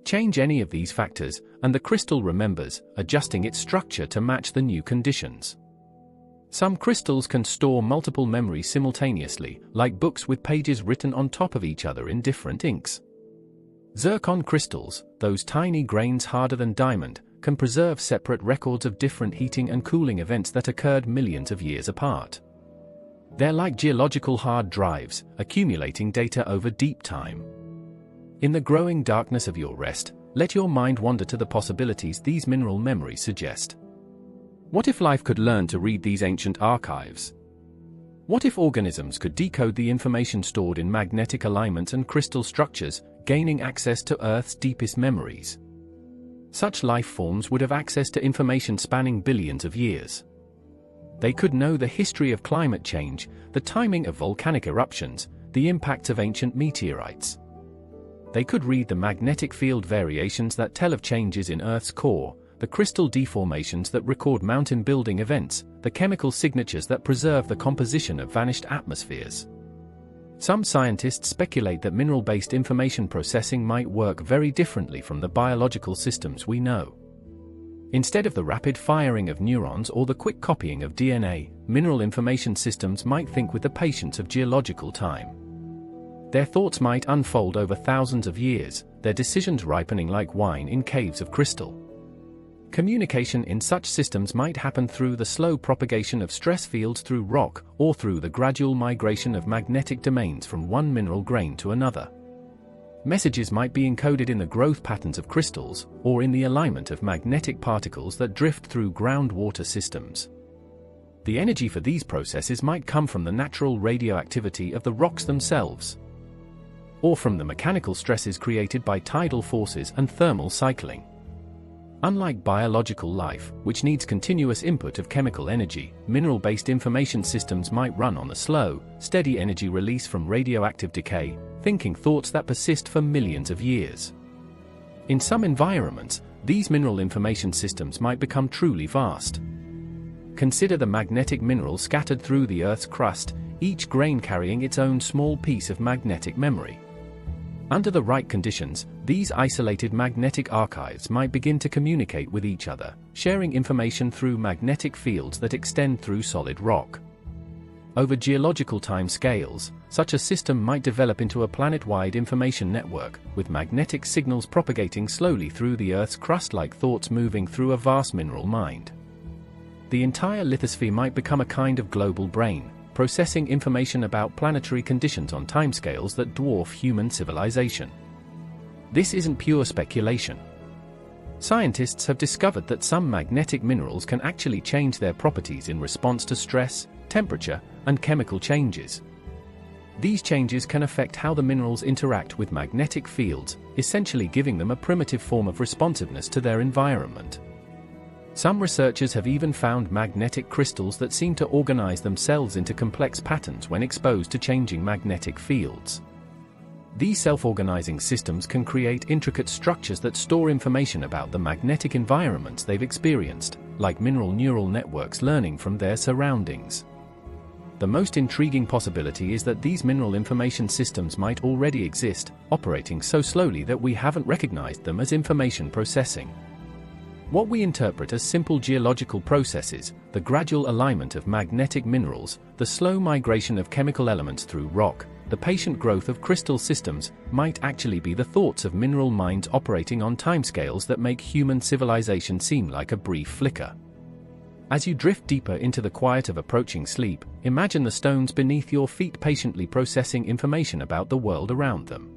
Change any of these factors, and the crystal remembers, adjusting its structure to match the new conditions. Some crystals can store multiple memories simultaneously, like books with pages written on top of each other in different inks. Zircon crystals, those tiny grains harder than diamond, can preserve separate records of different heating and cooling events that occurred millions of years apart. They're like geological hard drives, accumulating data over deep time. In the growing darkness of your rest, let your mind wander to the possibilities these mineral memories suggest. What if life could learn to read these ancient archives? What if organisms could decode the information stored in magnetic alignments and crystal structures, gaining access to Earth's deepest memories? Such life forms would have access to information spanning billions of years. They could know the history of climate change, the timing of volcanic eruptions, the impacts of ancient meteorites. They could read the magnetic field variations that tell of changes in Earth's core, the crystal deformations that record mountain building events, the chemical signatures that preserve the composition of vanished atmospheres. Some scientists speculate that mineral-based information processing might work very differently from the biological systems we know. Instead of the rapid firing of neurons or the quick copying of DNA, mineral information systems might think with the patience of geological time. Their thoughts might unfold over thousands of years, their decisions ripening like wine in caves of crystal. Communication in such systems might happen through the slow propagation of stress fields through rock, or through the gradual migration of magnetic domains from one mineral grain to another. Messages might be encoded in the growth patterns of crystals, or in the alignment of magnetic particles that drift through groundwater systems. The energy for these processes might come from the natural radioactivity of the rocks themselves, or from the mechanical stresses created by tidal forces and thermal cycling. Unlike biological life, which needs continuous input of chemical energy, mineral-based information systems might run on a slow, steady energy release from radioactive decay, thinking thoughts that persist for millions of years. In some environments, these mineral information systems might become truly vast. Consider the magnetic minerals scattered through the Earth's crust, each grain carrying its own small piece of magnetic memory. Under the right conditions, these isolated magnetic archives might begin to communicate with each other, sharing information through magnetic fields that extend through solid rock. Over geological time scales, such a system might develop into a planet-wide information network, with magnetic signals propagating slowly through the Earth's crust like thoughts moving through a vast mineral mind. The entire lithosphere might become a kind of global brain, processing information about planetary conditions on timescales that dwarf human civilization. This isn't pure speculation. Scientists have discovered that some magnetic minerals can actually change their properties in response to stress, temperature, and chemical changes. These changes can affect how the minerals interact with magnetic fields, essentially giving them a primitive form of responsiveness to their environment. Some researchers have even found magnetic crystals that seem to organize themselves into complex patterns when exposed to changing magnetic fields. These self-organizing systems can create intricate structures that store information about the magnetic environments they've experienced, like mineral neural networks learning from their surroundings. The most intriguing possibility is that these mineral information systems might already exist, operating so slowly that we haven't recognized them as information processing. What we interpret as simple geological processes, the gradual alignment of magnetic minerals, the slow migration of chemical elements through rock, the patient growth of crystal systems, might actually be the thoughts of mineral minds operating on timescales that make human civilization seem like a brief flicker. As you drift deeper into the quiet of approaching sleep, imagine the stones beneath your feet patiently processing information about the world around them.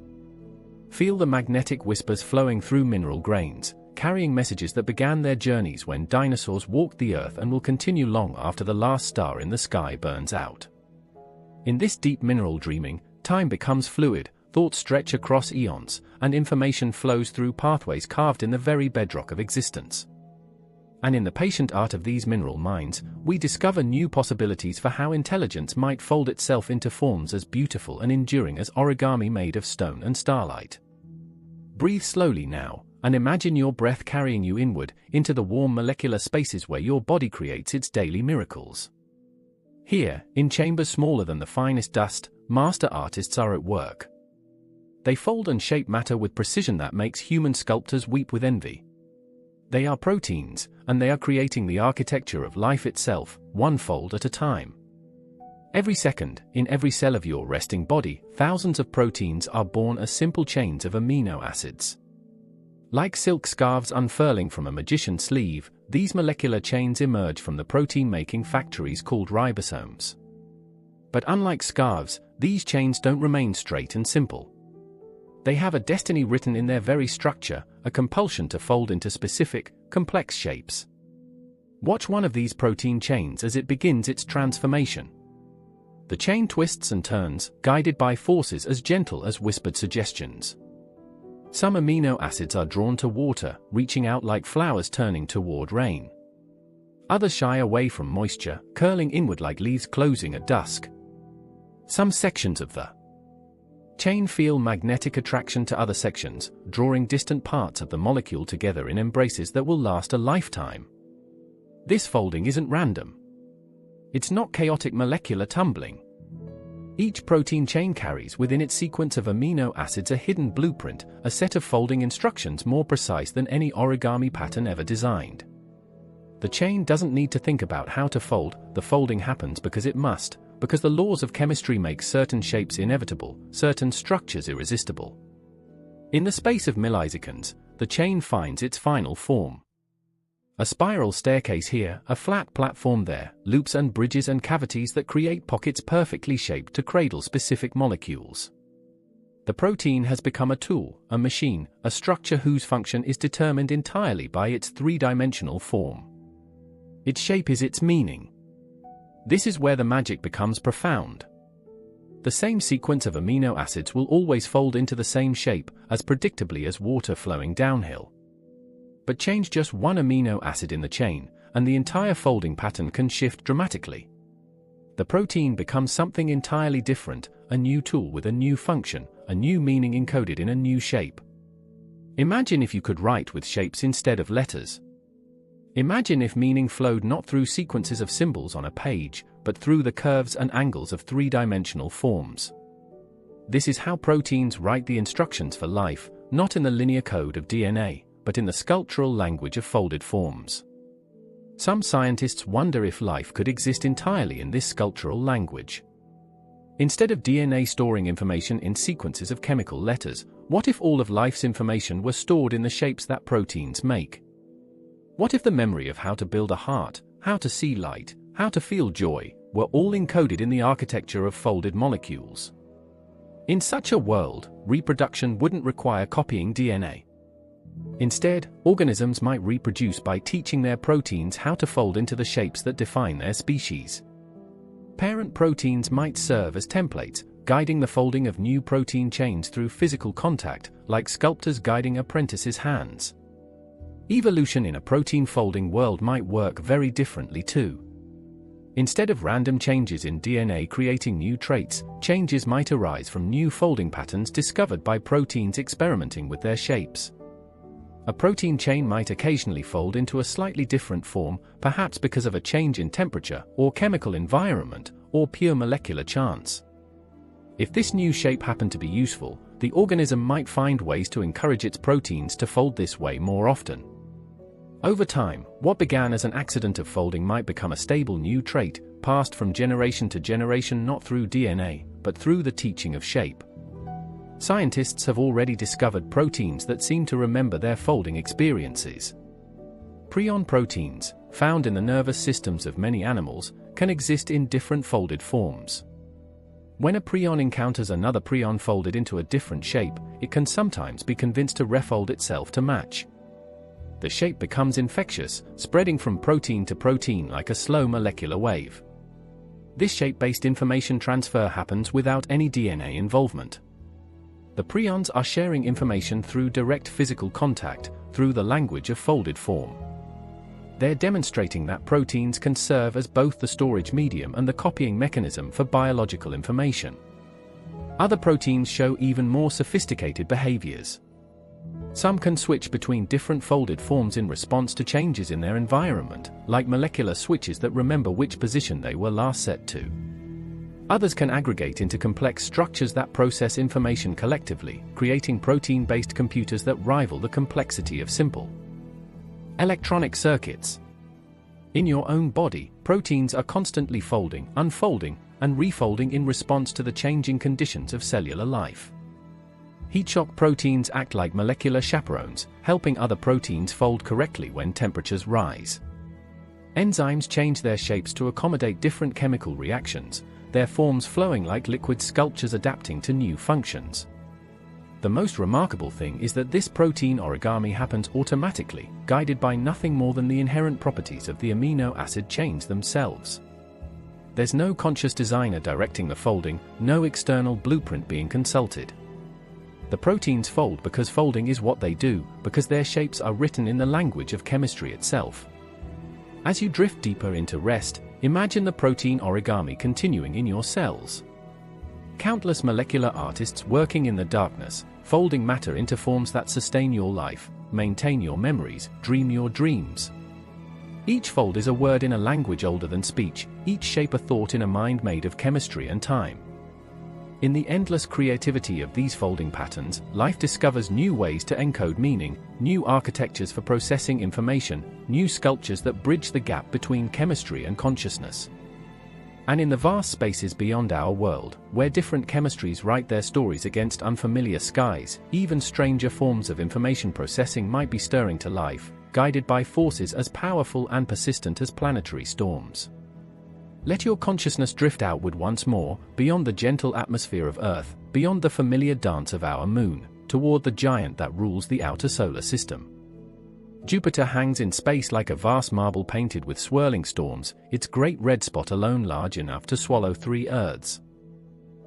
Feel the magnetic whispers flowing through mineral grains, carrying messages that began their journeys when dinosaurs walked the Earth and will continue long after the last star in the sky burns out. In this deep mineral dreaming, time becomes fluid, thoughts stretch across eons, and information flows through pathways carved in the very bedrock of existence. And in the patient art of these mineral minds, we discover new possibilities for how intelligence might fold itself into forms as beautiful and enduring as origami made of stone and starlight. Breathe slowly now, and imagine your breath carrying you inward, into the warm molecular spaces where your body creates its daily miracles. Here, in chambers smaller than the finest dust, master artists are at work. They fold and shape matter with precision that makes human sculptors weep with envy. They are proteins, and they are creating the architecture of life itself, one fold at a time. Every second, in every cell of your resting body, thousands of proteins are born as simple chains of amino acids. Like silk scarves unfurling from a magician's sleeve, these molecular chains emerge from the protein-making factories called ribosomes. But unlike scarves, these chains don't remain straight and simple. They have a destiny written in their very structure, a compulsion to fold into specific, complex shapes. Watch one of these protein chains as it begins its transformation. The chain twists and turns, guided by forces as gentle as whispered suggestions. Some amino acids are drawn to water, reaching out like flowers turning toward rain. Others shy away from moisture, curling inward like leaves closing at dusk. Some sections of the Chains feel magnetic attraction to other sections, drawing distant parts of the molecule together in embraces that will last a lifetime. This folding isn't random. It's not chaotic molecular tumbling. Each protein chain carries within its sequence of amino acids a hidden blueprint, a set of folding instructions more precise than any origami pattern ever designed. The chain doesn't need to think about how to fold, the folding happens because it must, because the laws of chemistry make certain shapes inevitable, certain structures irresistible. In the space of milliseconds, the chain finds its final form. A spiral staircase here, a flat platform there, loops and bridges and cavities that create pockets perfectly shaped to cradle specific molecules. The protein has become a tool, a machine, a structure whose function is determined entirely by its three-dimensional form. Its shape is its meaning. This is where the magic becomes profound. The same sequence of amino acids will always fold into the same shape, as predictably as water flowing downhill. But change just one amino acid in the chain, and the entire folding pattern can shift dramatically. The protein becomes something entirely different, a new tool with a new function, a new meaning encoded in a new shape. Imagine if you could write with shapes instead of letters. Imagine if meaning flowed not through sequences of symbols on a page, but through the curves and angles of three-dimensional forms. This is how proteins write the instructions for life, not in the linear code of DNA, but in the sculptural language of folded forms. Some scientists wonder if life could exist entirely in this sculptural language. Instead of DNA storing information in sequences of chemical letters, what if all of life's information were stored in the shapes that proteins make? What if the memory of how to build a heart, how to see light, how to feel joy, were all encoded in the architecture of folded molecules? In such a world, reproduction wouldn't require copying DNA. Instead, organisms might reproduce by teaching their proteins how to fold into the shapes that define their species. Parent proteins might serve as templates, guiding the folding of new protein chains through physical contact, like sculptors guiding apprentices' hands. Evolution in a protein folding world might work very differently too. Instead of random changes in DNA creating new traits, changes might arise from new folding patterns discovered by proteins experimenting with their shapes. A protein chain might occasionally fold into a slightly different form, perhaps because of a change in temperature, or chemical environment, or pure molecular chance. If this new shape happened to be useful, the organism might find ways to encourage its proteins to fold this way more often. Over time, what began as an accident of folding might become a stable new trait, passed from generation to generation not through DNA, but through the teaching of shape. Scientists have already discovered proteins that seem to remember their folding experiences. Prion proteins, found in the nervous systems of many animals, can exist in different folded forms. When a prion encounters another prion folded into a different shape, it can sometimes be convinced to refold itself to match. The shape becomes infectious, spreading from protein to protein like a slow molecular wave. This shape-based information transfer happens without any DNA involvement. The prions are sharing information through direct physical contact, through the language of folded form. They're demonstrating that proteins can serve as both the storage medium and the copying mechanism for biological information. Other proteins show even more sophisticated behaviors. Some can switch between different folded forms in response to changes in their environment, like molecular switches that remember which position they were last set to. Others can aggregate into complex structures that process information collectively, creating protein-based computers that rival the complexity of simple electronic circuits. In your own body, proteins are constantly folding, unfolding, and refolding in response to the changing conditions of cellular life. Heat shock proteins act like molecular chaperones, helping other proteins fold correctly when temperatures rise. Enzymes change their shapes to accommodate different chemical reactions, their forms flowing like liquid sculptures adapting to new functions. The most remarkable thing is that this protein origami happens automatically, guided by nothing more than the inherent properties of the amino acid chains themselves. There's no conscious designer directing the folding, no external blueprint being consulted. The proteins fold because folding is what they do, because their shapes are written in the language of chemistry itself. As you drift deeper into rest, imagine the protein origami continuing in your cells. Countless molecular artists working in the darkness, folding matter into forms that sustain your life, maintain your memories, dream your dreams. Each fold is a word in a language older than speech, each shape a thought in a mind made of chemistry and time. In the endless creativity of these folding patterns, life discovers new ways to encode meaning, new architectures for processing information, new sculptures that bridge the gap between chemistry and consciousness. And in the vast spaces beyond our world, where different chemistries write their stories against unfamiliar skies, even stranger forms of information processing might be stirring to life, guided by forces as powerful and persistent as planetary storms. Let your consciousness drift outward once more, beyond the gentle atmosphere of Earth, beyond the familiar dance of our moon, toward the giant that rules the outer solar system. Jupiter hangs in space like a vast marble painted with swirling storms, its great red spot alone large enough to swallow 3 Earths.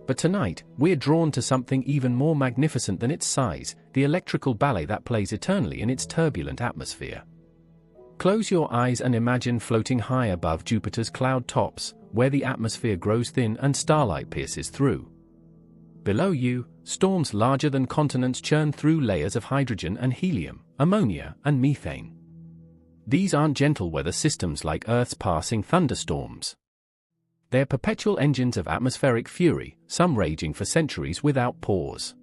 But tonight, we're drawn to something even more magnificent than its size, the electrical ballet that plays eternally in its turbulent atmosphere. Close your eyes and imagine floating high above Jupiter's cloud tops, where the atmosphere grows thin and starlight pierces through. Below you, storms larger than continents churn through layers of hydrogen and helium, ammonia and methane. These aren't gentle weather systems like Earth's passing thunderstorms. They're perpetual engines of atmospheric fury, some raging for centuries without pause.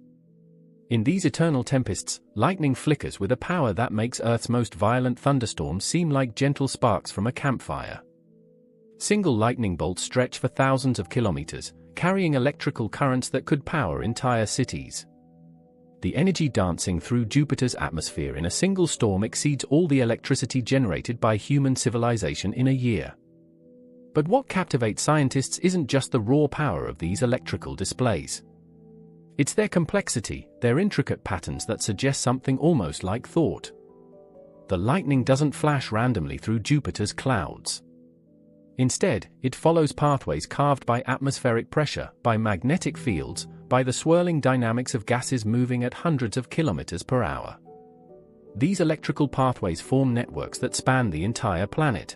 In these eternal tempests, lightning flickers with a power that makes Earth's most violent thunderstorms seem like gentle sparks from a campfire. Single lightning bolts stretch for thousands of kilometers, carrying electrical currents that could power entire cities. The energy dancing through Jupiter's atmosphere in a single storm exceeds all the electricity generated by human civilization in a year. But what captivates scientists isn't just the raw power of these electrical displays. It's their complexity, their intricate patterns that suggest something almost like thought. The lightning doesn't flash randomly through Jupiter's clouds. Instead, it follows pathways carved by atmospheric pressure, by magnetic fields, by the swirling dynamics of gases moving at hundreds of kilometers per hour. These electrical pathways form networks that span the entire planet.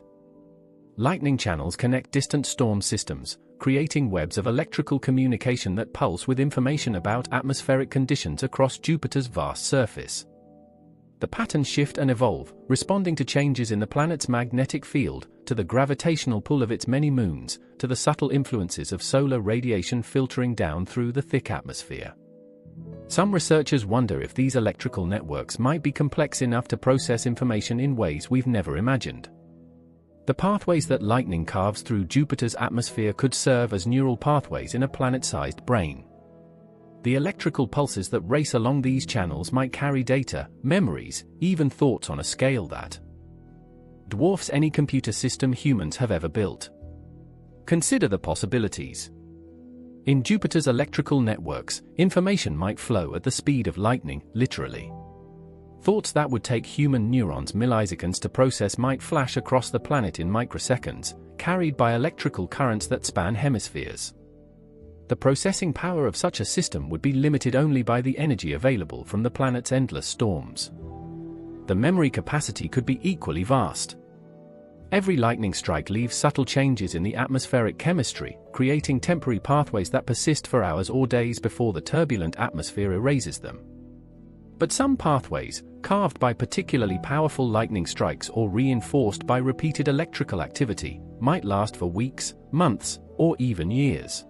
Lightning channels connect distant storm systems, creating webs of electrical communication that pulse with information about atmospheric conditions across Jupiter's vast surface. The patterns shift and evolve, responding to changes in the planet's magnetic field, to the gravitational pull of its many moons, to the subtle influences of solar radiation filtering down through the thick atmosphere. Some researchers wonder if these electrical networks might be complex enough to process information in ways we've never imagined. The pathways that lightning carves through Jupiter's atmosphere could serve as neural pathways in a planet-sized brain. The electrical pulses that race along these channels might carry data, memories, even thoughts on a scale that dwarfs any computer system humans have ever built. Consider the possibilities. In Jupiter's electrical networks, information might flow at the speed of lightning, literally. Thoughts that would take human neurons milliseconds to process might flash across the planet in microseconds, carried by electrical currents that span hemispheres. The processing power of such a system would be limited only by the energy available from the planet's endless storms. The memory capacity could be equally vast. Every lightning strike leaves subtle changes in the atmospheric chemistry, creating temporary pathways that persist for hours or days before the turbulent atmosphere erases them. But some pathways, carved by particularly powerful lightning strikes or reinforced by repeated electrical activity, might last for weeks, months, or even years.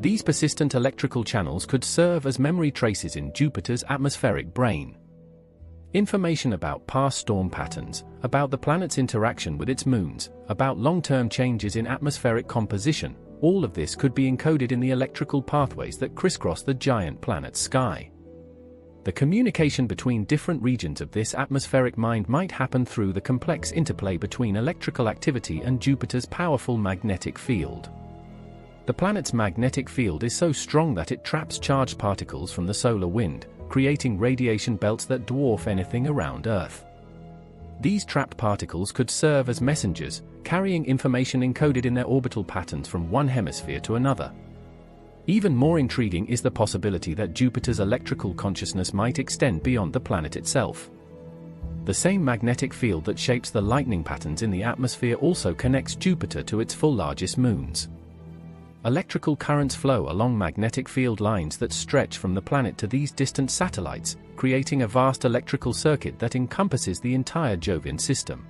These persistent electrical channels could serve as memory traces in Jupiter's atmospheric brain. Information about past storm patterns, about the planet's interaction with its moons, about long-term changes in atmospheric composition, all of this could be encoded in the electrical pathways that crisscross the giant planet's sky. The communication between different regions of this atmospheric mind might happen through the complex interplay between electrical activity and Jupiter's powerful magnetic field. The planet's magnetic field is so strong that it traps charged particles from the solar wind, creating radiation belts that dwarf anything around Earth. These trapped particles could serve as messengers, carrying information encoded in their orbital patterns from one hemisphere to another. Even more intriguing is the possibility that Jupiter's electrical consciousness might extend beyond the planet itself. The same magnetic field that shapes the lightning patterns in the atmosphere also connects Jupiter to its 4 largest moons. Electrical currents flow along magnetic field lines that stretch from the planet to these distant satellites, creating a vast electrical circuit that encompasses the entire Jovian system.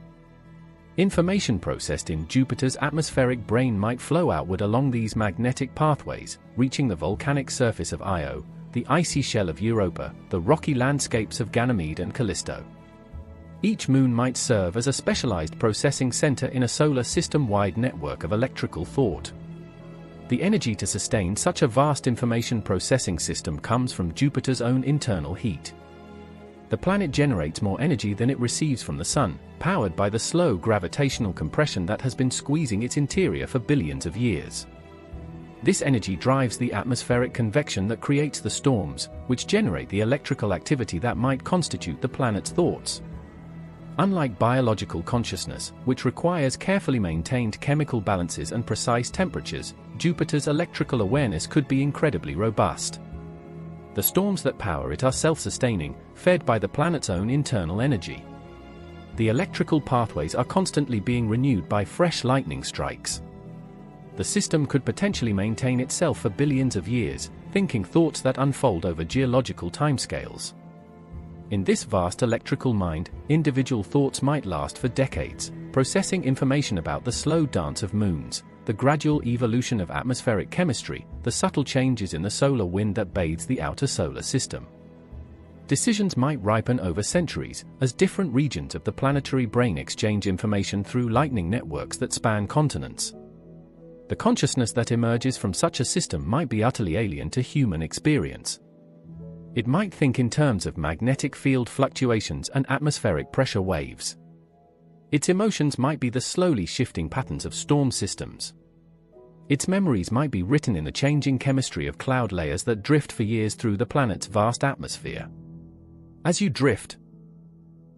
Information processed in Jupiter's atmospheric brain might flow outward along these magnetic pathways, reaching the volcanic surface of Io, the icy shell of Europa, the rocky landscapes of Ganymede and Callisto. Each moon might serve as a specialized processing center in a solar system-wide network of electrical thought. The energy to sustain such a vast information processing system comes from Jupiter's own internal heat. The planet generates more energy than it receives from the Sun, powered by the slow gravitational compression that has been squeezing its interior for billions of years. This energy drives the atmospheric convection that creates the storms, which generate the electrical activity that might constitute the planet's thoughts. Unlike biological consciousness, which requires carefully maintained chemical balances and precise temperatures, Jupiter's electrical awareness could be incredibly robust. The storms that power it are self-sustaining, fed by the planet's own internal energy. The electrical pathways are constantly being renewed by fresh lightning strikes. The system could potentially maintain itself for billions of years, thinking thoughts that unfold over geological timescales. In this vast electrical mind, individual thoughts might last for decades, processing information about the slow dance of moons, the gradual evolution of atmospheric chemistry, the subtle changes in the solar wind that bathes the outer solar system. Decisions might ripen over centuries, as different regions of the planetary brain exchange information through lightning networks that span continents. The consciousness that emerges from such a system might be utterly alien to human experience. It might think in terms of magnetic field fluctuations and atmospheric pressure waves. Its emotions might be the slowly shifting patterns of storm systems. Its memories might be written in the changing chemistry of cloud layers that drift for years through the planet's vast atmosphere. As you drift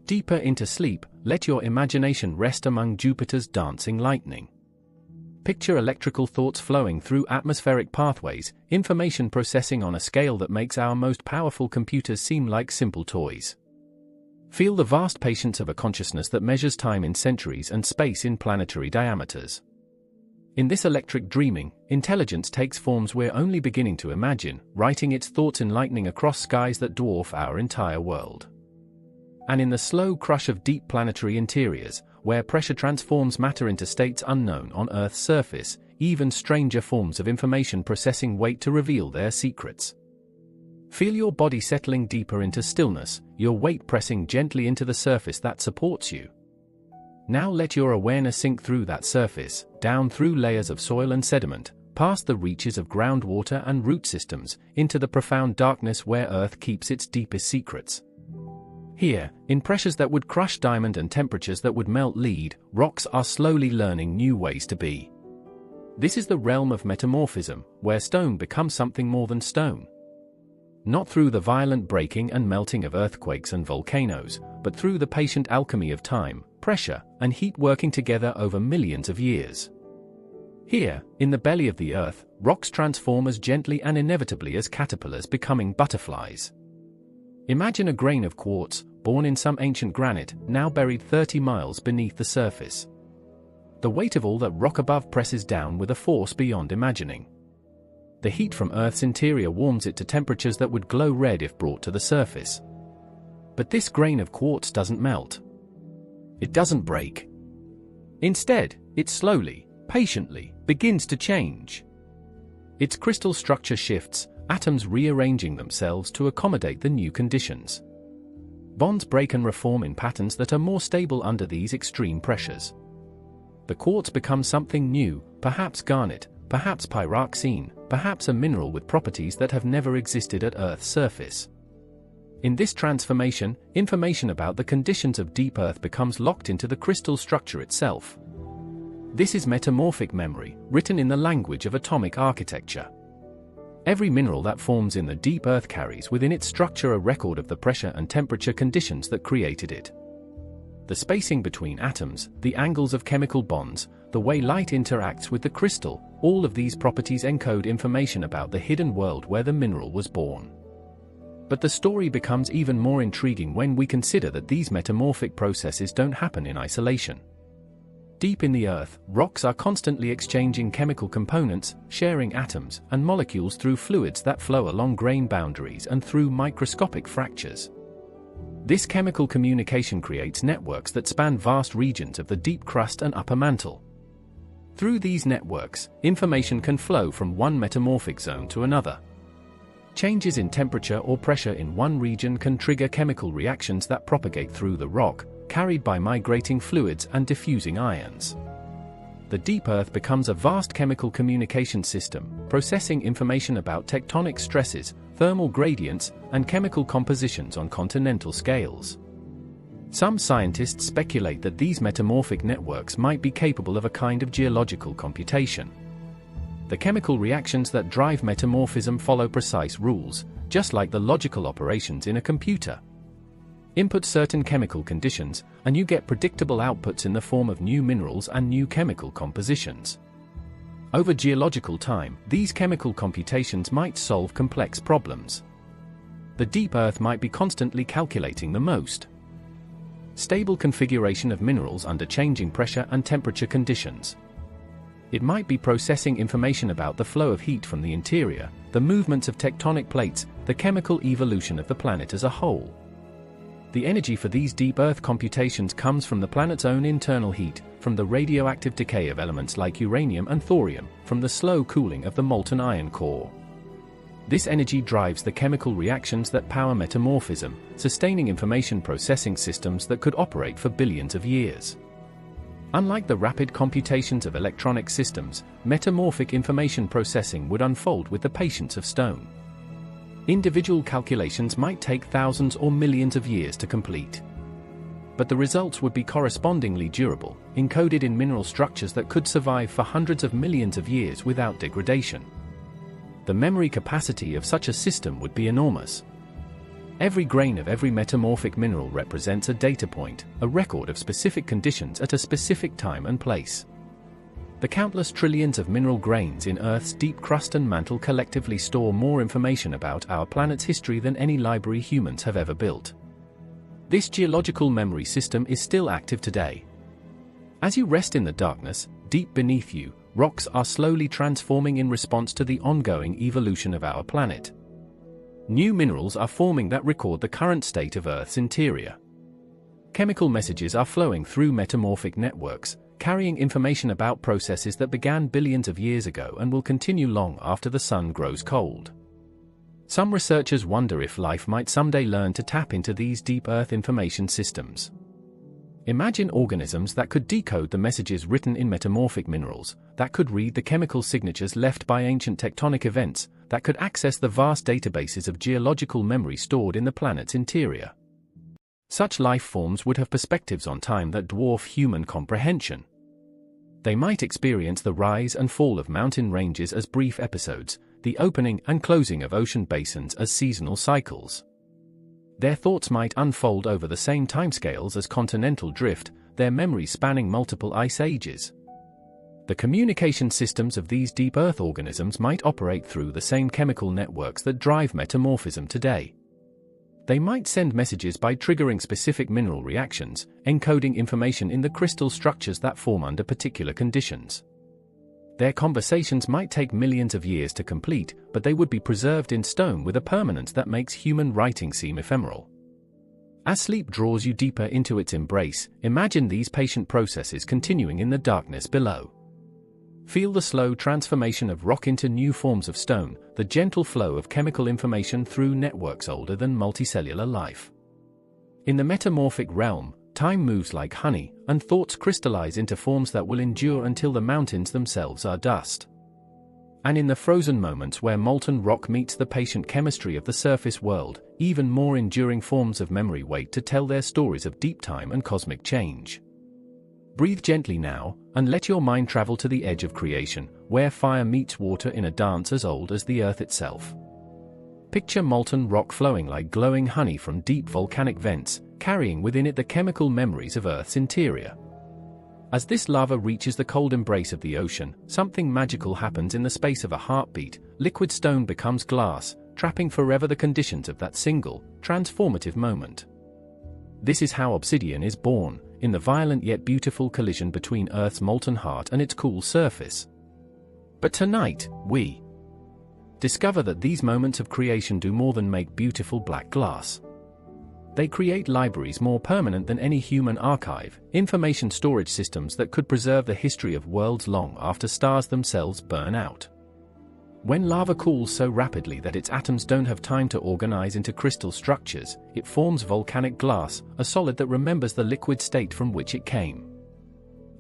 deeper into sleep, let your imagination rest among Jupiter's dancing lightning. Picture electrical thoughts flowing through atmospheric pathways, information processing on a scale that makes our most powerful computers seem like simple toys. Feel the vast patience of a consciousness that measures time in centuries and space in planetary diameters. In this electric dreaming, intelligence takes forms we're only beginning to imagine, writing its thoughts in lightning across skies that dwarf our entire world. And in the slow crush of deep planetary interiors, where pressure transforms matter into states unknown on Earth's surface, even stranger forms of information processing wait to reveal their secrets. Feel your body settling deeper into stillness, your weight pressing gently into the surface that supports you. Now let your awareness sink through that surface, down through layers of soil and sediment, past the reaches of groundwater and root systems, into the profound darkness where Earth keeps its deepest secrets. Here, in pressures that would crush diamond and temperatures that would melt lead, rocks are slowly learning new ways to be. This is the realm of metamorphism, where stone becomes something more than stone. Not through the violent breaking and melting of earthquakes and volcanoes, but through the patient alchemy of time, pressure, and heat working together over millions of years. Here, in the belly of the Earth, rocks transform as gently and inevitably as caterpillars becoming butterflies. Imagine a grain of quartz, born in some ancient granite, now buried 30 miles beneath the surface. The weight of all that rock above presses down with a force beyond imagining. The heat from Earth's interior warms it to temperatures that would glow red if brought to the surface. But this grain of quartz doesn't melt. It doesn't break. Instead, it slowly, patiently, begins to change. Its crystal structure shifts, atoms rearranging themselves to accommodate the new conditions. Bonds break and reform in patterns that are more stable under these extreme pressures. The quartz becomes something new, perhaps garnet, perhaps pyroxene, perhaps a mineral with properties that have never existed at Earth's surface. In this transformation, information about the conditions of deep Earth becomes locked into the crystal structure itself. This is metamorphic memory, written in the language of atomic architecture. Every mineral that forms in the deep Earth carries within its structure a record of the pressure and temperature conditions that created it. The spacing between atoms, the angles of chemical bonds, the way light interacts with the crystal, all of these properties encode information about the hidden world where the mineral was born. But the story becomes even more intriguing when we consider that these metamorphic processes don't happen in isolation. Deep in the Earth, rocks are constantly exchanging chemical components, sharing atoms and molecules through fluids that flow along grain boundaries and through microscopic fractures. This chemical communication creates networks that span vast regions of the deep crust and upper mantle. Through these networks, information can flow from one metamorphic zone to another. Changes in temperature or pressure in one region can trigger chemical reactions that propagate through the rock, carried by migrating fluids and diffusing ions. The deep Earth becomes a vast chemical communication system, processing information about tectonic stresses, thermal gradients, and chemical compositions on continental scales. Some scientists speculate that these metamorphic networks might be capable of a kind of geological computation. The chemical reactions that drive metamorphism follow precise rules, just like the logical operations in a computer. Input certain chemical conditions, and you get predictable outputs in the form of new minerals and new chemical compositions. Over geological time, these chemical computations might solve complex problems. The deep Earth might be constantly calculating the most stable configuration of minerals under changing pressure and temperature conditions. It might be processing information about the flow of heat from the interior, the movements of tectonic plates, the chemical evolution of the planet as a whole. The energy for these deep Earth computations comes from the planet's own internal heat, from the radioactive decay of elements like uranium and thorium, from the slow cooling of the molten iron core. This energy drives the chemical reactions that power metamorphism, sustaining information processing systems that could operate for billions of years. Unlike the rapid computations of electronic systems, metamorphic information processing would unfold with the patience of stone. Individual calculations might take thousands or millions of years to complete. But the results would be correspondingly durable, encoded in mineral structures that could survive for hundreds of millions of years without degradation. The memory capacity of such a system would be enormous. Every grain of every metamorphic mineral represents a data point, a record of specific conditions at a specific time and place. The countless trillions of mineral grains in Earth's deep crust and mantle collectively store more information about our planet's history than any library humans have ever built. This geological memory system is still active today. As you rest in the darkness, deep beneath you, rocks are slowly transforming in response to the ongoing evolution of our planet. New minerals are forming that record the current state of Earth's interior. Chemical messages are flowing through metamorphic networks, carrying information about processes that began billions of years ago and will continue long after the sun grows cold. Some researchers wonder if life might someday learn to tap into these deep Earth information systems. Imagine organisms that could decode the messages written in metamorphic minerals, that could read the chemical signatures left by ancient tectonic events, that could access the vast databases of geological memory stored in the planet's interior. Such life forms would have perspectives on time that dwarf human comprehension. They might experience the rise and fall of mountain ranges as brief episodes, the opening and closing of ocean basins as seasonal cycles. Their thoughts might unfold over the same timescales as continental drift, their memories spanning multiple ice ages. The communication systems of these deep Earth organisms might operate through the same chemical networks that drive metamorphism today. They might send messages by triggering specific mineral reactions, encoding information in the crystal structures that form under particular conditions. Their conversations might take millions of years to complete, but they would be preserved in stone with a permanence that makes human writing seem ephemeral. As sleep draws you deeper into its embrace, imagine these patient processes continuing in the darkness below. Feel the slow transformation of rock into new forms of stone, the gentle flow of chemical information through networks older than multicellular life. In the metamorphic realm, time moves like honey, and thoughts crystallize into forms that will endure until the mountains themselves are dust. And in the frozen moments where molten rock meets the patient chemistry of the surface world, even more enduring forms of memory wait to tell their stories of deep time and cosmic change. Breathe gently now, and let your mind travel to the edge of creation, where fire meets water in a dance as old as the earth itself. Picture molten rock flowing like glowing honey from deep volcanic vents, carrying within it the chemical memories of Earth's interior. As this lava reaches the cold embrace of the ocean, something magical happens in the space of a heartbeat. Liquid stone becomes glass, trapping forever the conditions of that single, transformative moment. This is how obsidian is born, in the violent yet beautiful collision between Earth's molten heart and its cool surface. But tonight, we discover that these moments of creation do more than make beautiful black glass. They create libraries more permanent than any human archive, information storage systems that could preserve the history of worlds long after stars themselves burn out. When lava cools so rapidly that its atoms don't have time to organize into crystal structures, it forms volcanic glass, a solid that remembers the liquid state from which it came.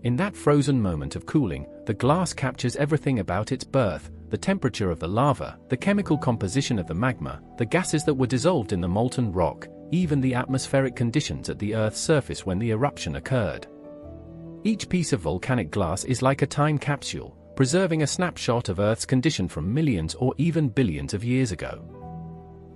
In that frozen moment of cooling, the glass captures everything about its birth: the temperature of the lava, the chemical composition of the magma, the gases that were dissolved in the molten rock, even the atmospheric conditions at the Earth's surface when the eruption occurred. Each piece of volcanic glass is like a time capsule, preserving a snapshot of Earth's condition from millions or even billions of years ago.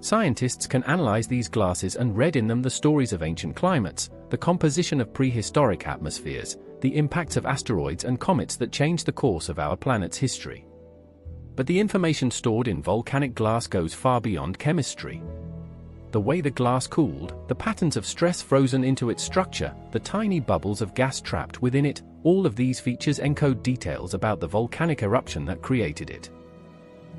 Scientists can analyze these glasses and read in them the stories of ancient climates, the composition of prehistoric atmospheres, the impacts of asteroids and comets that changed the course of our planet's history. But the information stored in volcanic glass goes far beyond chemistry. The way the glass cooled, the patterns of stress frozen into its structure, the tiny bubbles of gas trapped within it, all of these features encode details about the volcanic eruption that created it.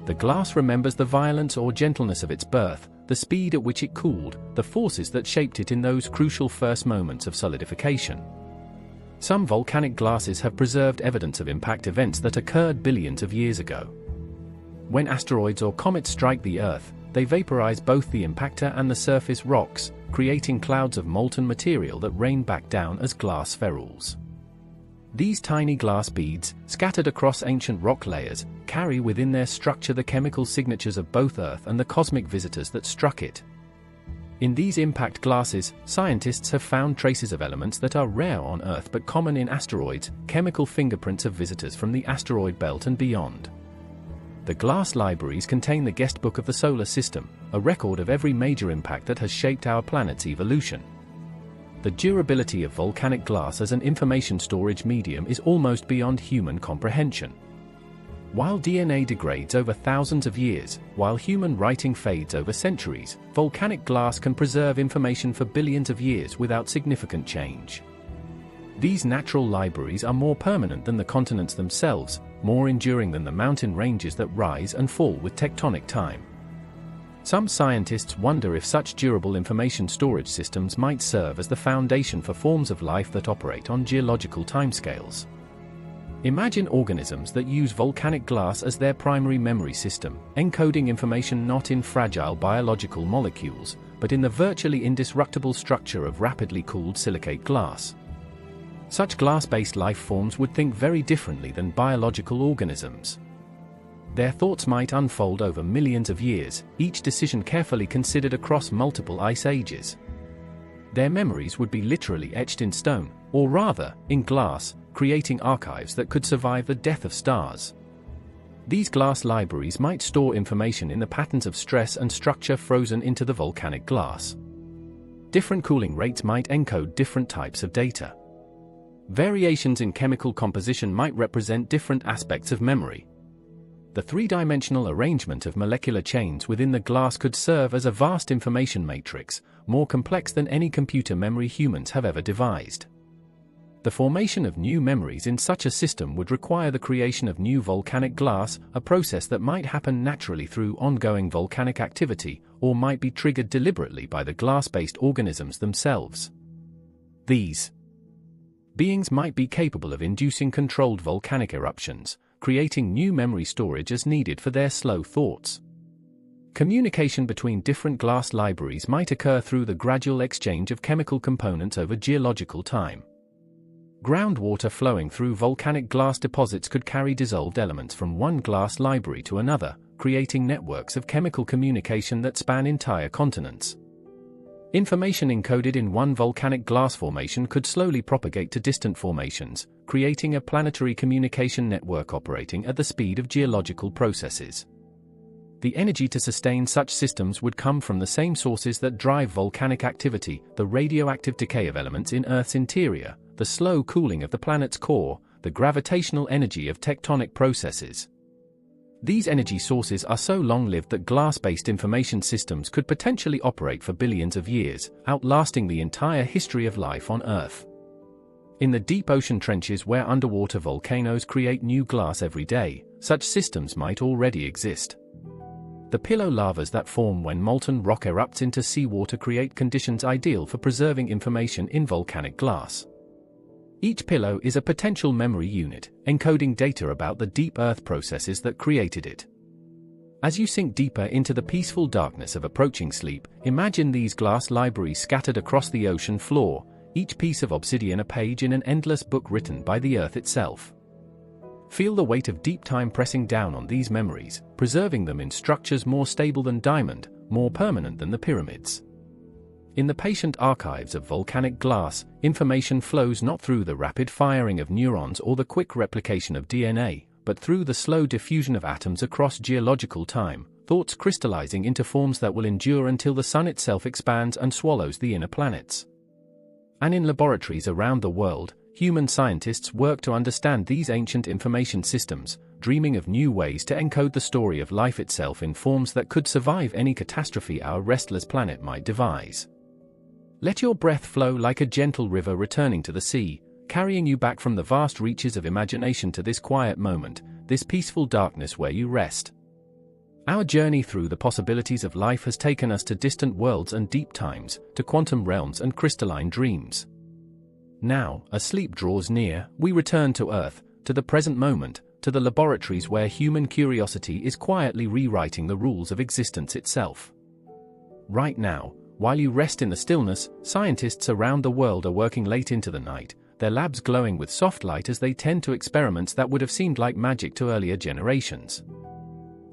The glass remembers the violence or gentleness of its birth, the speed at which it cooled, the forces that shaped it in those crucial first moments of solidification. Some volcanic glasses have preserved evidence of impact events that occurred billions of years ago. When asteroids or comets strike the Earth, they vaporize both the impactor and the surface rocks, creating clouds of molten material that rain back down as glass ferules. These tiny glass beads, scattered across ancient rock layers, carry within their structure the chemical signatures of both Earth and the cosmic visitors that struck it. In these impact glasses, scientists have found traces of elements that are rare on Earth but common in asteroids, chemical fingerprints of visitors from the asteroid belt and beyond. The glass libraries contain the guest book of the solar system, a record of every major impact that has shaped our planet's evolution. The durability of volcanic glass as an information storage medium is almost beyond human comprehension. While DNA degrades over thousands of years, while human writing fades over centuries, volcanic glass can preserve information for billions of years without significant change. These natural libraries are more permanent than the continents themselves, more enduring than the mountain ranges that rise and fall with tectonic time. Some scientists wonder if such durable information storage systems might serve as the foundation for forms of life that operate on geological timescales. Imagine organisms that use volcanic glass as their primary memory system, encoding information not in fragile biological molecules, but in the virtually indestructible structure of rapidly cooled silicate glass. Such glass-based life forms would think very differently than biological organisms. Their thoughts might unfold over millions of years, each decision carefully considered across multiple ice ages. Their memories would be literally etched in stone, or rather, in glass, creating archives that could survive the death of stars. These glass libraries might store information in the patterns of stress and structure frozen into the volcanic glass. Different cooling rates might encode different types of data. Variations in chemical composition might represent different aspects of memory. The three-dimensional arrangement of molecular chains within the glass could serve as a vast information matrix, more complex than any computer memory humans have ever devised. The formation of new memories in such a system would require the creation of new volcanic glass, a process that might happen naturally through ongoing volcanic activity, or might be triggered deliberately by the glass-based organisms themselves. These beings might be capable of inducing controlled volcanic eruptions, creating new memory storage as needed for their slow thoughts. Communication between different glass libraries might occur through the gradual exchange of chemical components over geological time. Groundwater flowing through volcanic glass deposits could carry dissolved elements from one glass library to another, creating networks of chemical communication that span entire continents. Information encoded in one volcanic glass formation could slowly propagate to distant formations, creating a planetary communication network operating at the speed of geological processes. The energy to sustain such systems would come from the same sources that drive volcanic activity: the radioactive decay of elements in Earth's interior, the slow cooling of the planet's core, the gravitational energy of tectonic processes. These energy sources are so long-lived that glass-based information systems could potentially operate for billions of years, outlasting the entire history of life on Earth. In the deep ocean trenches where underwater volcanoes create new glass every day, such systems might already exist. The pillow lavas that form when molten rock erupts into seawater create conditions ideal for preserving information in volcanic glass. Each pillow is a potential memory unit, encoding data about the deep Earth processes that created it. As you sink deeper into the peaceful darkness of approaching sleep, imagine these glass libraries scattered across the ocean floor, each piece of obsidian a page in an endless book written by the Earth itself. Feel the weight of deep time pressing down on these memories, preserving them in structures more stable than diamond, more permanent than the pyramids. In the patient archives of volcanic glass, information flows not through the rapid firing of neurons or the quick replication of DNA, but through the slow diffusion of atoms across geological time, thoughts crystallizing into forms that will endure until the sun itself expands and swallows the inner planets. And in laboratories around the world, human scientists work to understand these ancient information systems, dreaming of new ways to encode the story of life itself in forms that could survive any catastrophe our restless planet might devise. Let your breath flow like a gentle river returning to the sea, carrying you back from the vast reaches of imagination to this quiet moment, this peaceful darkness where you rest. Our journey through the possibilities of life has taken us to distant worlds and deep times, to quantum realms and crystalline dreams. Now, as sleep draws near, we return to Earth, to the present moment, to the laboratories where human curiosity is quietly rewriting the rules of existence itself. Right now, while you rest in the stillness, scientists around the world are working late into the night, their labs glowing with soft light as they tend to experiments that would have seemed like magic to earlier generations.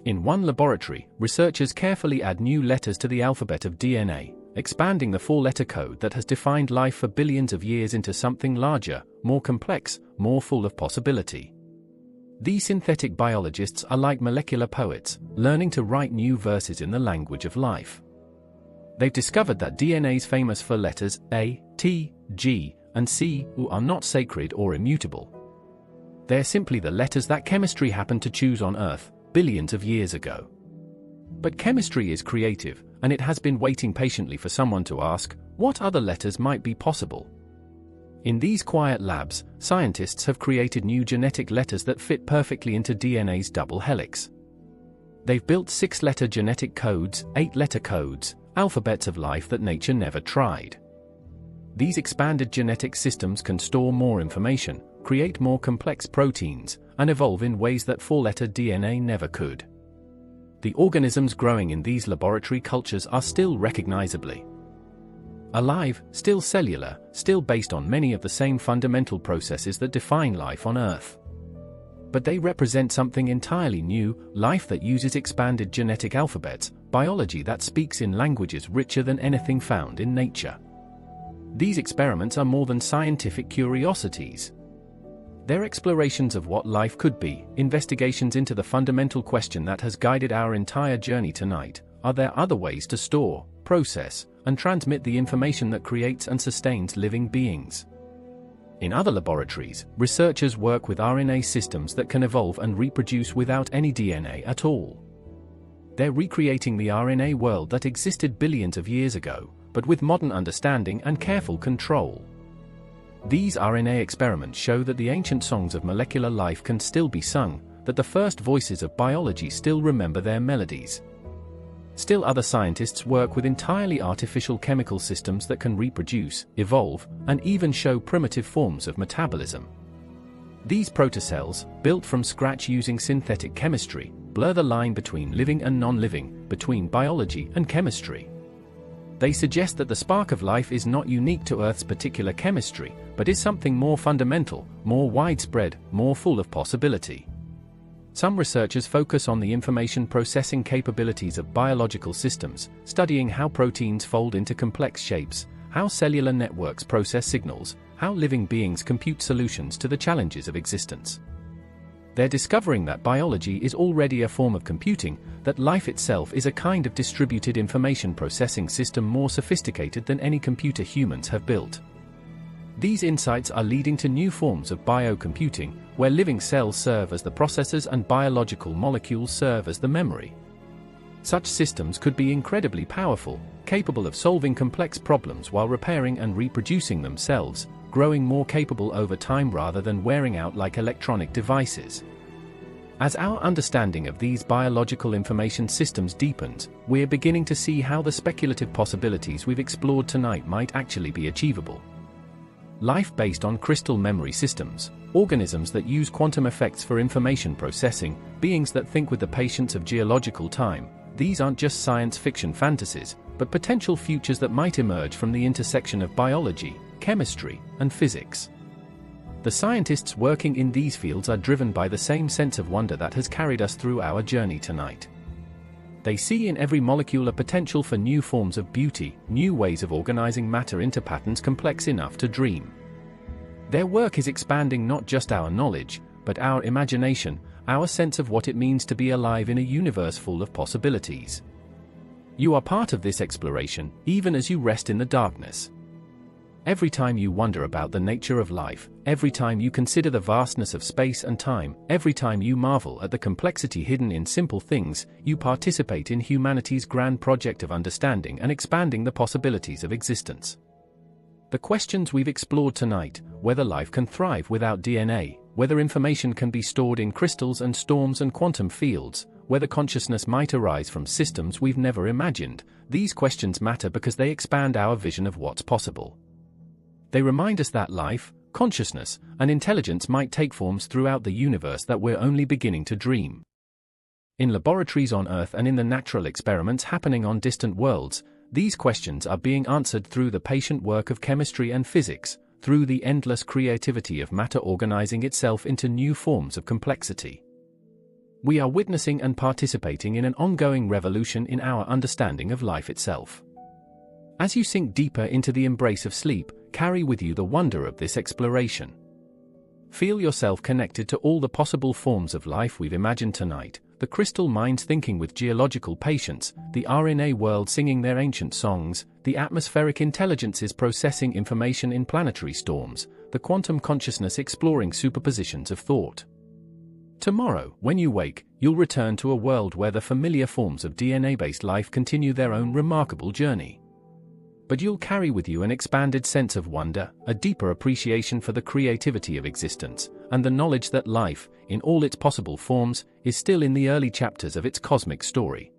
In one laboratory, researchers carefully add new letters to the alphabet of DNA, expanding the four-letter code that has defined life for billions of years into something larger, more complex, more full of possibility. These synthetic biologists are like molecular poets, learning to write new verses in the language of life. They've discovered that DNA's famous for letters A, T, G, and C are not sacred or immutable. They're simply the letters that chemistry happened to choose on Earth, billions of years ago. But chemistry is creative, and it has been waiting patiently for someone to ask, what other letters might be possible? In these quiet labs, scientists have created new genetic letters that fit perfectly into DNA's double helix. They've built 6-letter genetic codes, 8-letter codes, alphabets of life that nature never tried. These expanded genetic systems can store more information, create more complex proteins, and evolve in ways that 4-letter DNA never could. The organisms growing in these laboratory cultures are still recognizably alive, still cellular, still based on many of the same fundamental processes that define life on Earth. But they represent something entirely new, life that uses expanded genetic alphabets, biology that speaks in languages richer than anything found in nature. These experiments are more than scientific curiosities. They're explorations of what life could be, investigations into the fundamental question that has guided our entire journey tonight: are there other ways to store, process, and transmit the information that creates and sustains living beings? In other laboratories, researchers work with RNA systems that can evolve and reproduce without any DNA at all. They're recreating the RNA world that existed billions of years ago, but with modern understanding and careful control. These RNA experiments show that the ancient songs of molecular life can still be sung, that the first voices of biology still remember their melodies. Still other scientists work with entirely artificial chemical systems that can reproduce, evolve, and even show primitive forms of metabolism. These protocells, built from scratch using synthetic chemistry, blur the line between living and non-living, between biology and chemistry. They suggest that the spark of life is not unique to Earth's particular chemistry, but is something more fundamental, more widespread, more full of possibility. Some researchers focus on the information processing capabilities of biological systems, studying how proteins fold into complex shapes, how cellular networks process signals, how living beings compute solutions to the challenges of existence. They're discovering that biology is already a form of computing, that life itself is a kind of distributed information processing system more sophisticated than any computer humans have built. These insights are leading to new forms of biocomputing, where living cells serve as the processors and biological molecules serve as the memory. Such systems could be incredibly powerful, capable of solving complex problems while repairing and reproducing themselves, growing more capable over time rather than wearing out like electronic devices. As our understanding of these biological information systems deepens, we're beginning to see how the speculative possibilities we've explored tonight might actually be achievable. Life based on crystal memory systems, organisms that use quantum effects for information processing, beings that think with the patience of geological time. These aren't just science fiction fantasies, but potential futures that might emerge from the intersection of biology, chemistry, and physics. The scientists working in these fields are driven by the same sense of wonder that has carried us through our journey tonight. They see in every molecule a potential for new forms of beauty, new ways of organizing matter into patterns complex enough to dream. Their work is expanding not just our knowledge, but our imagination, our sense of what it means to be alive in a universe full of possibilities. You are part of this exploration, even as you rest in the darkness. Every time you wonder about the nature of life, every time you consider the vastness of space and time, every time you marvel at the complexity hidden in simple things, you participate in humanity's grand project of understanding and expanding the possibilities of existence. The questions we've explored tonight, whether life can thrive without DNA, whether information can be stored in crystals and storms and quantum fields, whether consciousness might arise from systems we've never imagined, these questions matter because they expand our vision of what's possible. They remind us that life, consciousness, and intelligence might take forms throughout the universe that we're only beginning to dream. In laboratories on Earth and in the natural experiments happening on distant worlds, these questions are being answered through the patient work of chemistry and physics, through the endless creativity of matter organizing itself into new forms of complexity. We are witnessing and participating in an ongoing revolution in our understanding of life itself. As you sink deeper into the embrace of sleep, carry with you the wonder of this exploration. Feel yourself connected to all the possible forms of life we've imagined tonight, the crystal minds thinking with geological patience, the RNA world singing their ancient songs, the atmospheric intelligences processing information in planetary storms, the quantum consciousness exploring superpositions of thought. Tomorrow, when you wake, you'll return to a world where the familiar forms of DNA-based life continue their own remarkable journey. But you'll carry with you an expanded sense of wonder, a deeper appreciation for the creativity of existence, and the knowledge that life, in all its possible forms, is still in the early chapters of its cosmic story.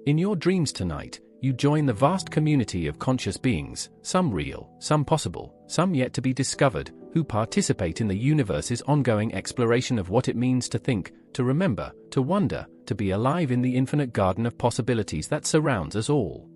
In your dreams tonight, you join the vast community of conscious beings, some real, some possible, some yet to be discovered, who participate in the universe's ongoing exploration of what it means to think, to remember, to wonder, to be alive in the infinite garden of possibilities that surrounds us all.